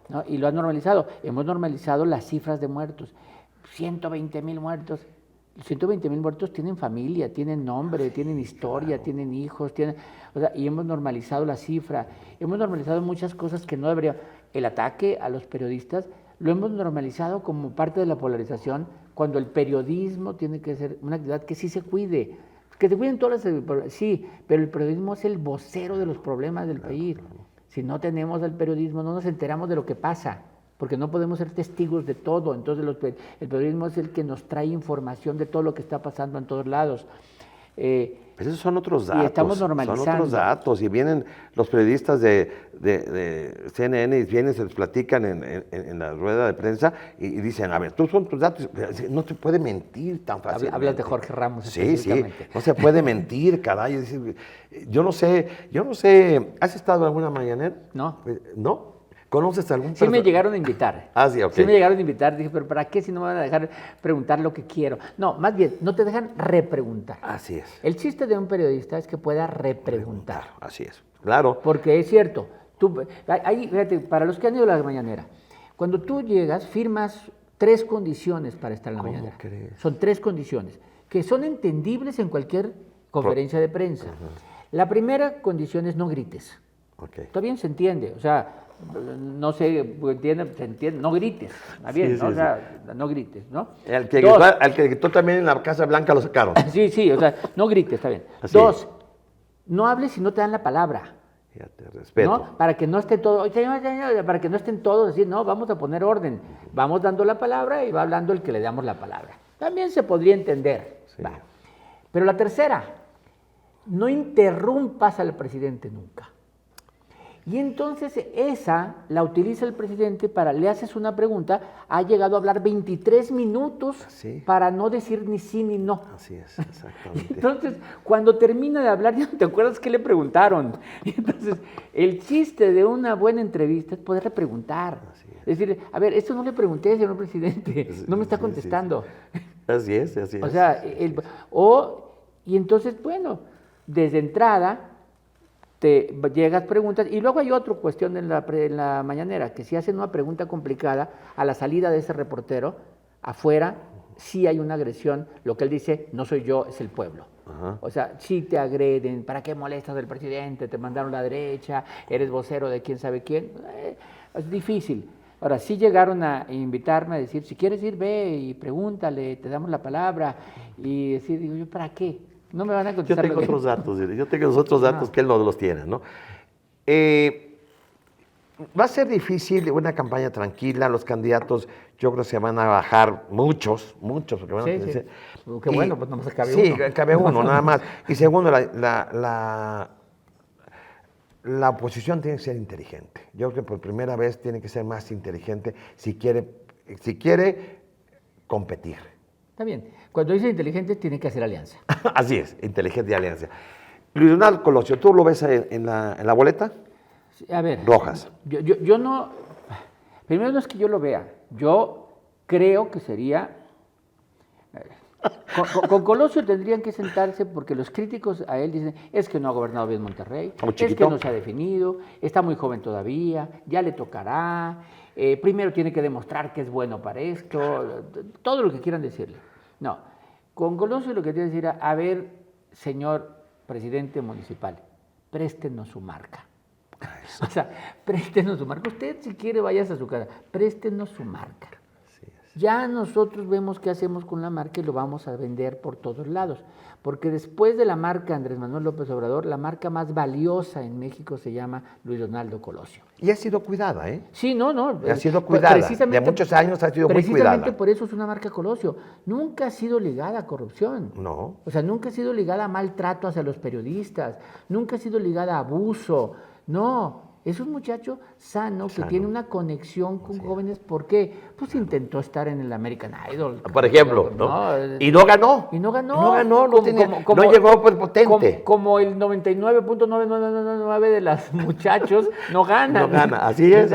¿No? Y lo ha normalizado. Hemos normalizado las cifras de muertos. 120,000 muertos. 120,000 muertos tienen familia, tienen nombre, tienen historia, tienen hijos, y hemos normalizado la cifra, hemos normalizado muchas cosas que no debería. El ataque a los periodistas lo hemos normalizado como parte de la polarización, cuando el periodismo tiene que ser una actividad que sí se cuide, que se cuiden todas las, sí, pero el periodismo es el vocero de los problemas del país. Si no tenemos el periodismo, no nos enteramos de lo que pasa, porque no podemos ser testigos de todo. Entonces el periodismo es el que nos trae información de todo lo que está pasando en todos lados. Pero esos son otros datos. Y estamos normalizando. Son otros datos. Y vienen los periodistas de CNN y vienen, se les platican en la rueda de prensa y dicen, a ver, tú son tus datos. No se puede mentir tan fácilmente. Hablas de Jorge Ramos. Sí. No se puede mentir, caray. Yo no sé. ¿Has estado en alguna mañanera? No. ¿No? ¿Conoces algún Sí me llegaron a invitar. Sí, ok. Sí me llegaron a invitar. Dije, pero ¿para qué si no me van a dejar preguntar lo que quiero? No, más bien, no te dejan repreguntar. Así es. El chiste de un periodista es que pueda repreguntar. Así es, claro. Porque es cierto. Fíjate, para los que han ido a la mañanera, cuando tú llegas, firmas 3 condiciones para estar en la mañanera. ¿Crees? Son 3 condiciones que son entendibles en cualquier conferencia de prensa. La primera condición es no grites. Okay. Está bien, se entiende, o sea, no se entiende, no grites, está bien, Sí, ¿no? sí, O sea, no grites, ¿no? El que, Dos, gritó, al que gritó también en la Casa Blanca lo sacaron. sí, o sea, no grites, está bien. Así. Dos, no hables si no te dan la palabra. Fíjate, respeto. ¿No? Para que no esté todo, para que no estén todos, decir, no, vamos a poner orden, vamos dando la palabra y va hablando el que le damos la palabra. También se podría entender. Sí. Va. Pero la tercera, no interrumpas al presidente nunca. Y entonces esa la utiliza el presidente para, le haces una pregunta, ha llegado a hablar 23 minutos ¿Sí? para no decir ni sí ni no. Así es, exactamente. Entonces, cuando termina de hablar, ya no te acuerdas qué le preguntaron. Y entonces, el chiste de una buena entrevista es poderle preguntar. Es decir, a ver, esto no le pregunté, señor presidente, no me está contestando. Así es, así es. O sea, y entonces, bueno, desde entrada te llegas preguntas, y luego hay otra cuestión en la mañanera, que si hacen una pregunta complicada, a la salida de ese reportero, afuera, sí hay una agresión, lo que él dice, no soy yo, es el pueblo. Ajá. O sea, sí te agreden, ¿para qué molestas al presidente? Te mandaron a la derecha, eres vocero de quién sabe quién. Es difícil. Ahora, sí llegaron a invitarme a decir, si quieres ir, ve y pregúntale, te damos la palabra. Y decir, digo yo, ¿para qué? No me van a Yo contestar. tengo otros datos, yo tengo los otros datos que él no los tiene, ¿no? Va a ser difícil una campaña tranquila, los candidatos yo creo que se van a bajar muchos, porque van a Sí. Qué bueno, pues nomás cabe sí, uno. Sí, cabe uno, nada más. Y segundo, la oposición tiene que ser inteligente. Yo creo que por primera vez tiene que ser más inteligente si quiere competir. Está bien. Cuando dice inteligente, tiene que hacer alianza. Así es, inteligente y alianza. Luis Donaldo Colosio, ¿tú lo ves en la boleta? A ver. Rojas. Yo no. Primero no es que yo lo vea. Yo creo que sería. Con Colosio tendrían que sentarse porque los críticos a él dicen es que no ha gobernado bien Monterrey, es que no se ha definido, está muy joven todavía, ya le tocará, primero tiene que demostrar que es bueno para esto, todo lo que quieran decirle. No, con Colosio lo que tiene que decir a ver, señor presidente municipal, préstenos su marca. O sea, préstenos su marca. Usted si quiere váyase a su casa, préstenos su marca. Ya nosotros vemos qué hacemos con la marca y lo vamos a vender por todos lados. Porque después de la marca Andrés Manuel López Obrador, la marca más valiosa en México se llama Luis Donaldo Colosio. Y ha sido cuidada, ¿eh? Sí, no. Ha sido cuidada. De muchos años ha sido muy cuidada. Precisamente por eso es una marca Colosio. Nunca ha sido ligada a corrupción. No. O sea, nunca ha sido ligada a maltrato hacia los periodistas. Nunca ha sido ligada a abuso. No. Es un muchacho sano que tiene una conexión con jóvenes. ¿Por qué? Pues intentó estar en el American Idol. Por ejemplo, ¿no? Y no ganó. No llegó pues potente. Como el 99.999 de los muchachos no ganan. No gana, así es.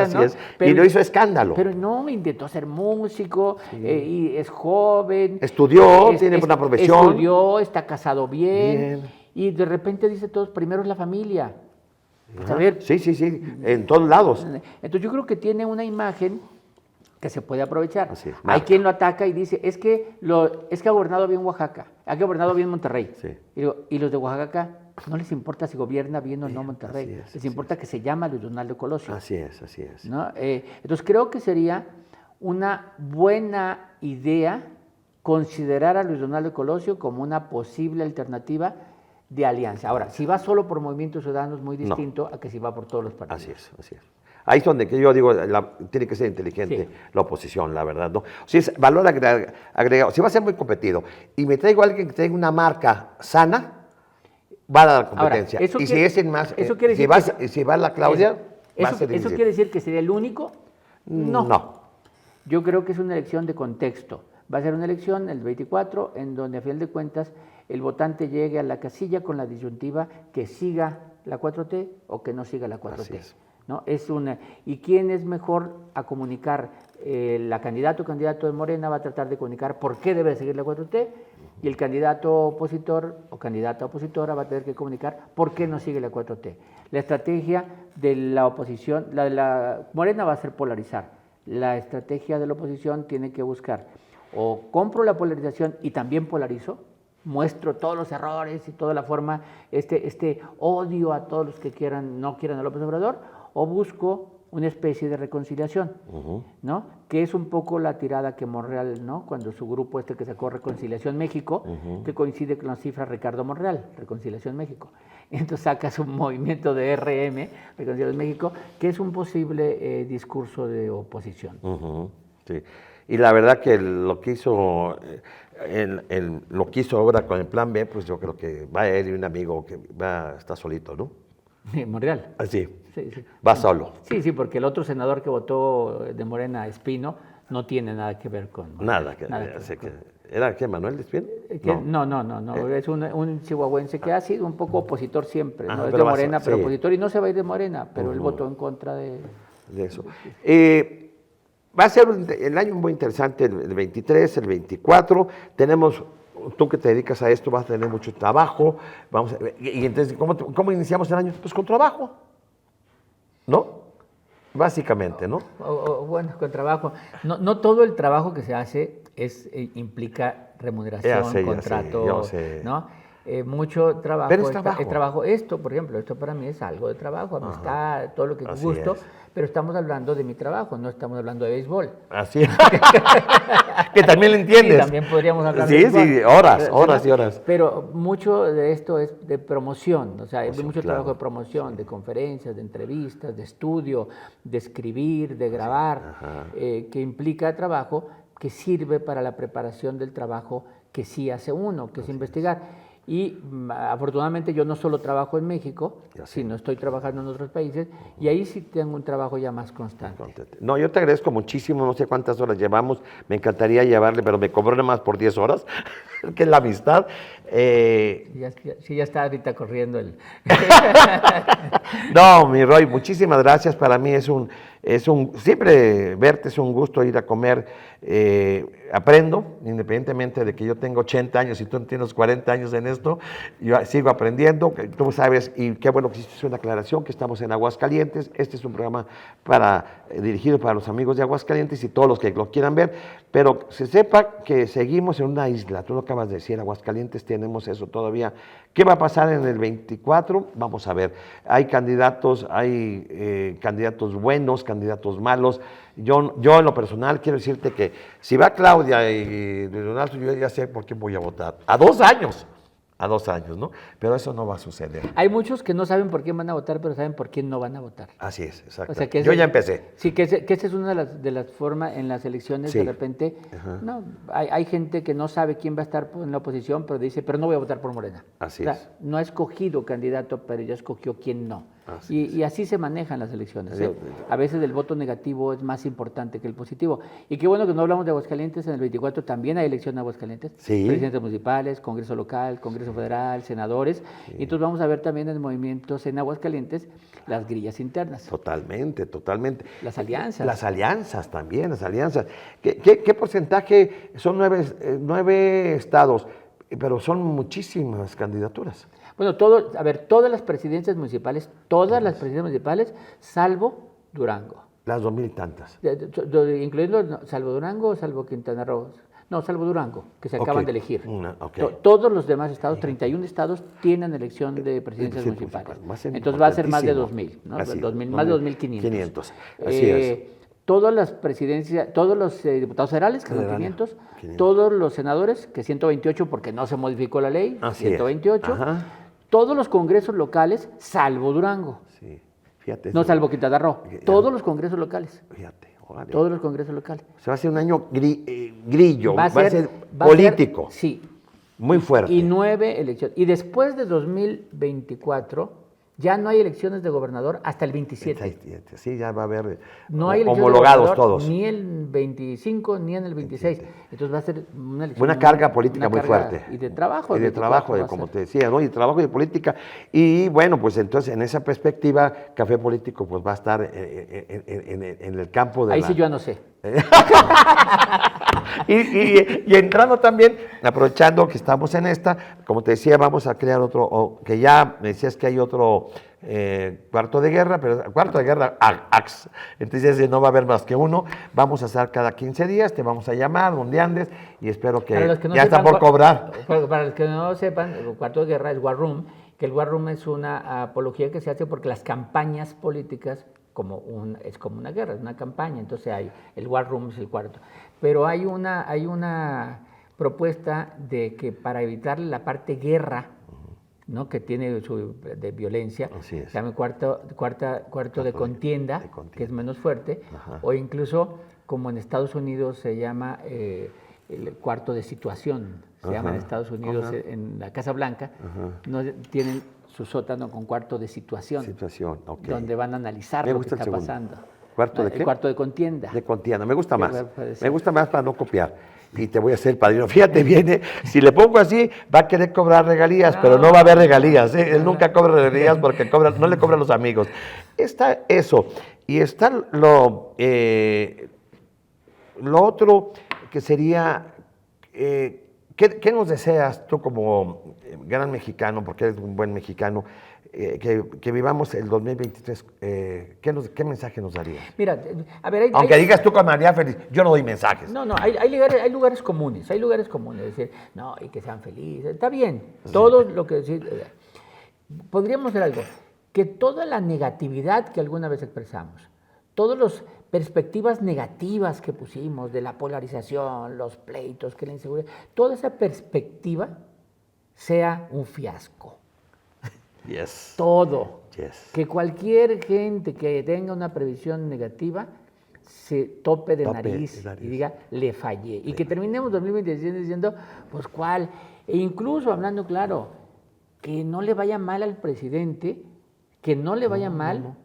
Pero, y no hizo escándalo. Pero no, intentó ser músico, y es joven. Estudió, tiene una profesión. Estudió, está casado bien. Y de repente dice todos, primero es la familia. ¿Saber? Sí, en todos lados. Entonces yo creo que tiene una imagen que se puede aprovechar. Así es, hay quien lo ataca y dice, es que ha gobernado bien Oaxaca, ha gobernado bien Monterrey. Sí. Y digo, ¿y los de Oaxaca no les importa si gobierna bien o no Monterrey? Les importa que se llama Luis Donaldo Colosio. Así es. ¿No? Entonces creo que sería una buena idea considerar a Luis Donaldo Colosio como una posible alternativa de alianza. Ahora, si va solo por Movimiento Ciudadano es muy distinto a que si va por todos los partidos. Así es. Ahí es donde yo digo, tiene que ser inteligente la oposición, la verdad, ¿no? Si es valor agregado, si va a ser muy competido y me traigo a alguien que tenga una marca sana, va a dar la competencia. Ahora, y si es en más, si va la Claudia, va a ser difícil. ¿Eso quiere decir que sería el único? No. Yo creo que es una elección de contexto. Va a ser una elección el 24 en donde a final de cuentas el votante llegue a la casilla con la disyuntiva que siga la 4T o que no siga la 4T. Así es. ¿No? ¿Y quién es mejor a comunicar? La candidato o candidato de Morena va a tratar de comunicar por qué debe seguir la 4T y el candidato opositor o candidata opositora va a tener que comunicar por qué no sigue la 4T. La estrategia de la oposición, la de la Morena va a ser polarizar. La estrategia de la oposición tiene que buscar o compro la polarización y también polarizo, muestro todos los errores y toda la forma, este odio a todos los que no quieran a López Obrador, o busco una especie de reconciliación, ¿no? Que es un poco la tirada que Monreal, ¿no? Cuando su grupo que sacó Reconciliación México, que coincide con la cifra Ricardo Monreal, Reconciliación México. Entonces sacas un movimiento de RM, Reconciliación México, que es un posible discurso de oposición. Sí. Y la verdad que lo que hizo ahora con el Plan B, pues yo creo que va él y un amigo que está solito, ¿no? Monreal. Así. Sí. Va solo. Sí, porque el otro senador que votó de Morena, Espino, no tiene nada que ver con Morena. ¿Era qué, Manuel Espino? No. Es un chihuahuense que ha sido un poco opositor siempre, ¿no? Es de pero Morena, pero opositor, y no se va a ir de Morena, pero él votó en contra de eso. Va a ser el año muy interesante, el 23, el 24. Tú que te dedicas a esto, vas a tener mucho trabajo. Y entonces, ¿cómo iniciamos el año? Pues con trabajo, ¿no? Básicamente, ¿no? Bueno, con trabajo. No todo el trabajo que se hace implica remuneración, contrato, yo sé. ¿no? Mucho trabajo. Pero es trabajo. Esto, por ejemplo, esto para mí es algo de trabajo, amistad, todo lo que gusto. Pero estamos hablando de mi trabajo, no estamos hablando de béisbol. Así es. Que también lo entiendes. Sí, también podríamos hablar de béisbol. Sí, horas y horas. Pero mucho de esto es de promoción, o sea, hay mucho trabajo de promoción, de conferencias, de entrevistas, de estudio, de escribir, de grabar, que implica trabajo que sirve para la preparación del trabajo que sí hace uno, que es investigar. Y afortunadamente yo no solo trabajo en México, sino estoy trabajando en otros países, y ahí sí tengo un trabajo ya más constante. No, yo te agradezco muchísimo, no sé cuántas horas llevamos, me encantaría llevarle, pero me cobró nada más por 10 horas, que es la amistad. Sí, ya está ahorita corriendo el... No, mi Roy, muchísimas gracias, para mí siempre verte es un gusto ir a comer, aprendo, independientemente de que yo tengo 80 años y tú tienes 40 años en esto, yo sigo aprendiendo, tú sabes, y qué bueno que hiciste una aclaración, que estamos en Aguascalientes, este es un programa dirigido para los amigos de Aguascalientes y todos los que lo quieran ver, pero se sepa que seguimos en una isla, tú lo acabas de decir, Aguascalientes tenemos eso todavía. ¿Qué va a pasar en el 24? Vamos a ver, hay candidatos buenos, candidatos malos. Yo en lo personal quiero decirte que si va Claudia y Leonardo, yo ya sé por qué voy a votar. A 2 años, ¿no? Pero eso no va a suceder. Hay muchos que no saben por quién van a votar, pero saben por quién no van a votar. Así es, exacto. O sea, que yo ya empecé. Sí, que esa es una de las formas en las elecciones, de repente, no, hay gente que no sabe quién va a estar en la oposición, pero dice, pero no voy a votar por Morena. Así es. No ha escogido candidato, pero ya escogió quién no. Y así se manejan las elecciones. A veces el voto negativo es más importante que el positivo. Y qué bueno que no hablamos de Aguascalientes, en el 24 también hay elección en Aguascalientes. Sí. Presidentes municipales, Congreso local, Congreso federal, senadores. Sí. Y entonces vamos a ver también en movimientos en Aguascalientes las grillas internas. Totalmente. Las alianzas. Las alianzas también, las alianzas. ¿Qué porcentaje? Son 9 estados, pero son muchísimas candidaturas. Bueno, todas las presidencias municipales, salvo Durango. Las 2,000 y tantas. Incluyendo salvo Durango o salvo Quintana Roo. No, salvo Durango, que se acaban de elegir. Todos los demás estados, 31 estados, tienen elección de presidencias municipales. Entonces va a ser más de 2,000, ¿no? Más de 2,500. Así es. Todas las presidencias, todos los diputados federales, que son 500, todos los senadores, que 128 porque no se modificó la ley, 128, todos los congresos locales, salvo Durango. Sí, fíjate. No, salvo Quintana Roo, todos los congresos locales. Fíjate. Órale. Todos los congresos locales. Se va a hacer un año grillo, va a ser político. Sí. Muy fuerte. Y 9 elecciones. Y después de 2024, ya no hay elecciones de gobernador hasta el 27. Sí, ya va a haber homologados todos. Ni el 25 ni en el 26. Entonces va a ser una elección. Una carga política muy fuerte. Y de trabajo. Y de trabajo, como te decía, ¿no? Y de trabajo y de política. Y bueno, pues entonces en esa perspectiva, Café Político pues va a estar en el campo de Ahí sí yo ya no sé. y entrando también, aprovechando que estamos en esta, como te decía, vamos a crear otro, que ya me decías que hay otro cuarto de guerra, pero cuarto de guerra, AX. Entonces no va a haber más que uno. Vamos a estar cada 15 días, te vamos a llamar, donde andes, y espero que ya está por cobrar. Para los que no sepan, el cuarto de guerra es War Room, que el War Room es una apología que se hace porque las campañas políticas es como una guerra, es una campaña, entonces el War Room es el cuarto. Pero hay una propuesta de que para evitar la parte guerra, ¿no? Que tiene de violencia, se llama cuarto de contienda, que es menos fuerte, o incluso como en Estados Unidos se llama el cuarto de situación, se llama en Estados Unidos en la Casa Blanca, no tienen su sótano con cuarto de situación, donde van a analizar lo que está pasando. ¿Cuarto de qué? El cuarto de contienda. De contienda, me gusta más. Me gusta más para no copiar. Y te voy a hacer el padrino. Fíjate, viene, si le pongo así, va a querer cobrar regalías, pero no va a haber regalías. Él nunca cobra regalías porque no le cobra a los amigos. Está eso. Y está lo otro que sería, ¿qué nos deseas tú como gran mexicano, porque eres un buen mexicano, que vivamos el 2023, ¿qué mensaje nos darías? Mira, a ver, aunque digas tú con María Feliz, yo no doy mensajes. No, hay lugares comunes, decir, no, y que sean felices, está bien, todo lo que decir, podríamos hacer algo, que toda la negatividad que alguna vez expresamos, todas las perspectivas negativas que pusimos de la polarización, los pleitos, que la inseguridad, toda esa perspectiva sea un fiasco. Yes. Todo. Yes. Que cualquier gente que tenga una previsión negativa se tope de nariz y diga, le fallé. Y que terminemos 2027 diciendo, pues cuál. E incluso hablando claro, que no le vaya mal al presidente, que no le vaya mal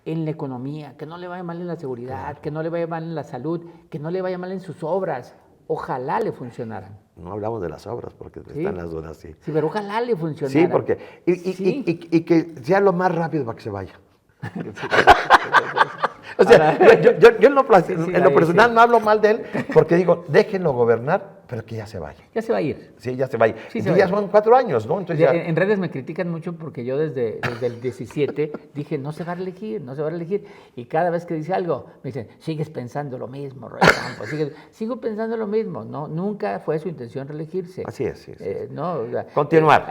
en la economía, que no le vaya mal en la seguridad, que no le vaya mal en la salud, que no le vaya mal en sus obras. Ojalá le funcionaran. No hablamos de las obras porque están las dudas, sí. Sí, pero ojalá le funcionara. Sí, porque. Y que sea lo más rápido para que se vaya. O sea, yo en lo personal no hablo mal de él porque digo, déjenlo gobernar, pero que ya se vaya. Ya se va a ir. Sí, ya se va a ir. Sí, ya son 4 años, ¿no? Entonces en redes me critican mucho porque yo desde el 17 dije, no se va a reelegir. Y cada vez que dice algo, me dicen, sigues pensando lo mismo, Roy Campos. Sigo pensando lo mismo. No, nunca fue su intención reelegirse. Así es. No, continuar.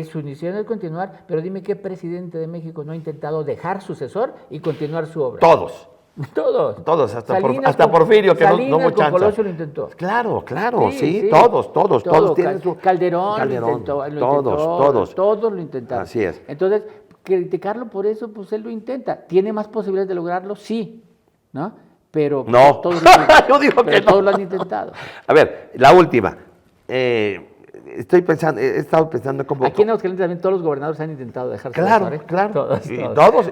Su intención es continuar, pero dime qué presidente de México no ha intentado dejar sucesor y continuar su obra. Todos, hasta Porfirio, que no hubo chance. Colosio lo intentó. Claro, sí. Todos tienen su... Calderón lo intentó. Todos lo intentaron. Así es. Entonces, criticarlo por eso, pues él lo intenta. ¿Tiene más posibilidades de lograrlo? Sí, ¿no? Pero no. Yo digo que no. Todos lo han intentado. A ver, la última. He estado pensando como... Aquí en Aguascalientes también todos los gobernadores han intentado dejarse. Claro. Todos.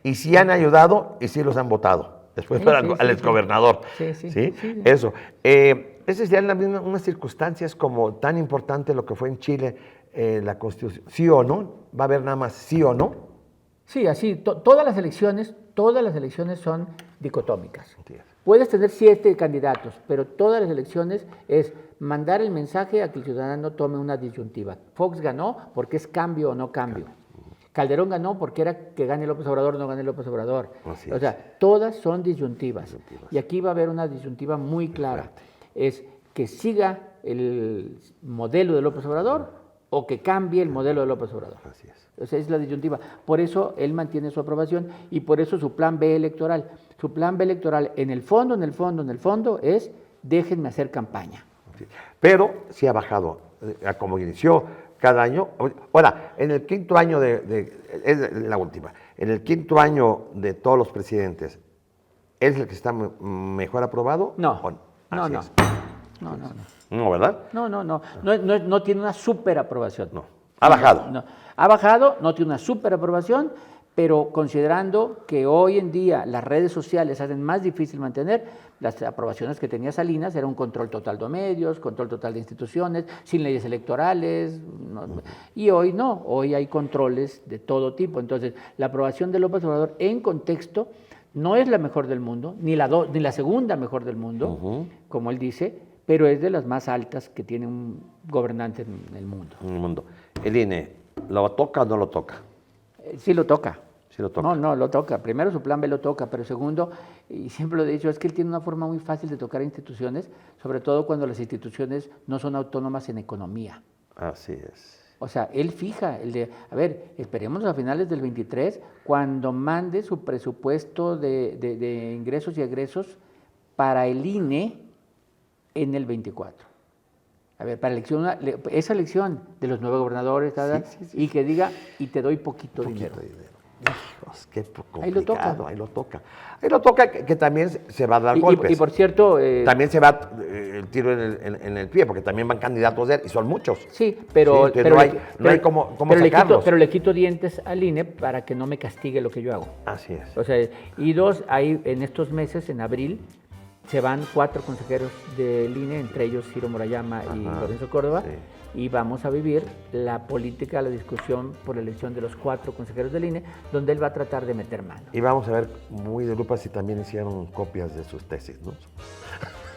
Y sí han ayudado y sí los han votado. Después al exgobernador. Sí. Eso. Esas ya son unas circunstancias como tan importante lo que fue en Chile, la Constitución. ¿Sí o no? ¿Va a haber nada más sí o no? Sí, así. Todas las elecciones son dicotómicas. Puedes tener 7 candidatos, pero todas las elecciones es mandar el mensaje a que el ciudadano tome una disyuntiva. Fox ganó porque es cambio o no cambio. Calderón ganó porque era que gane López Obrador o no gane López Obrador. O sea, todas son disyuntivas. Y aquí va a haber una disyuntiva muy clara. Es que siga el modelo de López Obrador o que cambie el modelo de López Obrador. Así es. O sea, es la disyuntiva. Por eso él mantiene su aprobación y por eso su plan B electoral. Su plan B electoral, en el fondo, es déjenme hacer campaña. Pero sí ha bajado, como inició cada año. Ahora, en el quinto año es la última, en el quinto año de todos los presidentes, ¿es el que está mejor aprobado? No. No, ¿verdad? No tiene una super aprobación. No. Ha bajado. No. Ha bajado, no tiene una super aprobación, pero considerando que hoy en día las redes sociales hacen más difícil mantener, las aprobaciones que tenía Salinas era un control total de medios, control total de instituciones, sin leyes electorales, y hoy no, hoy hay controles de todo tipo. Entonces, la aprobación de López Obrador en contexto no es la mejor del mundo, ni la segunda mejor del mundo, como él dice, pero es de las más altas que tiene un gobernante en el mundo. El INE, ¿Lo toca o no lo toca? Sí lo toca. Sí lo toca. No, lo toca. Primero su plan B lo toca, pero segundo, y siempre lo he dicho, es que él tiene una forma muy fácil de tocar instituciones, sobre todo cuando las instituciones no son autónomas en economía. Así es. O sea, él fija, a ver, esperemos a finales del 23, cuando mande su presupuesto de ingresos y egresos para el INE en el 24. A ver, para esa elección de los 9 gobernadores, Sí. y que diga, y te doy poquito dinero. Hijos, qué complicado, Ahí lo toca. Ahí lo toca, que también se va a dar golpes. Y por cierto... también se va el tiro en el pie, porque también van candidatos de él, y son muchos. Sí, pero... Sí, no hay cómo sacarlos. Pero le quito dientes al INE para que no me castigue lo que yo hago. Así es. O sea, y dos, ahí en estos meses, en abril, se van 4 consejeros del INE, entre ellos Ciro Murayama y Lorenzo Córdoba, sí. Y vamos a vivir la política, la discusión por la elección de los 4 consejeros del INE, donde él va a tratar de meter mano. Y vamos a ver muy de lupa si también hicieron copias de sus tesis, ¿no?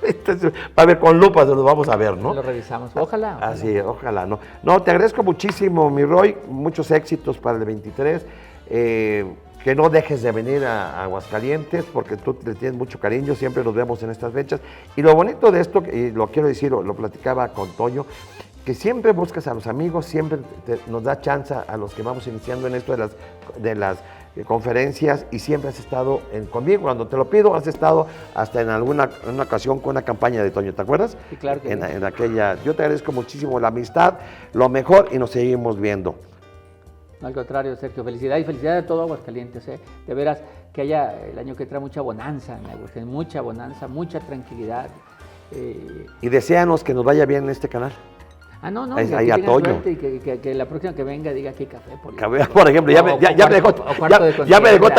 Entonces, a ver, con lupa se los vamos a ver, ¿no? Lo revisamos, ojalá. Así es, ojalá, ¿no? No, te agradezco muchísimo, mi Roy, muchos éxitos para el 23, que no dejes de venir a Aguascalientes, porque tú le tienes mucho cariño, siempre nos vemos en estas fechas, y lo bonito de esto, y lo quiero decir, lo platicaba con Toño, que siempre buscas a los amigos, siempre nos da chance a los que vamos iniciando en esto de las conferencias, y siempre has estado conmigo. Cuando te lo pido, has estado hasta en una ocasión con una campaña de Toño, ¿te acuerdas? Sí, claro que sí. En aquella. Yo te agradezco muchísimo la amistad, lo mejor, y nos seguimos viendo. Al contrario, Sergio, felicidades y felicidades a todo Aguascalientes, ¿eh? De veras, que haya el año que trae mucha bonanza en Aguascalientes, mucha bonanza, mucha tranquilidad. Y deséanos que nos vaya bien en este canal. No, ahí a Toño. Y que la próxima que venga diga aquí café. Por ejemplo, ya me dejó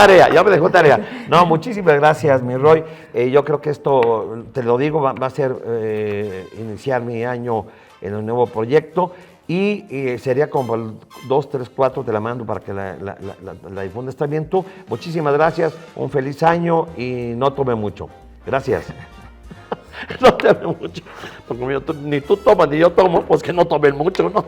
tarea. No, muchísimas gracias, mi Roy. Yo creo que esto, te lo digo, va a ser iniciar mi año en un nuevo proyecto, y sería como el 2, 3, 4, te la mando para que la difundas también tú. Muchísimas gracias, un feliz año, y no tome mucho. Gracias. No tome mucho, porque ni tú tomas ni yo tomo, pues que no tomen mucho, ¿no?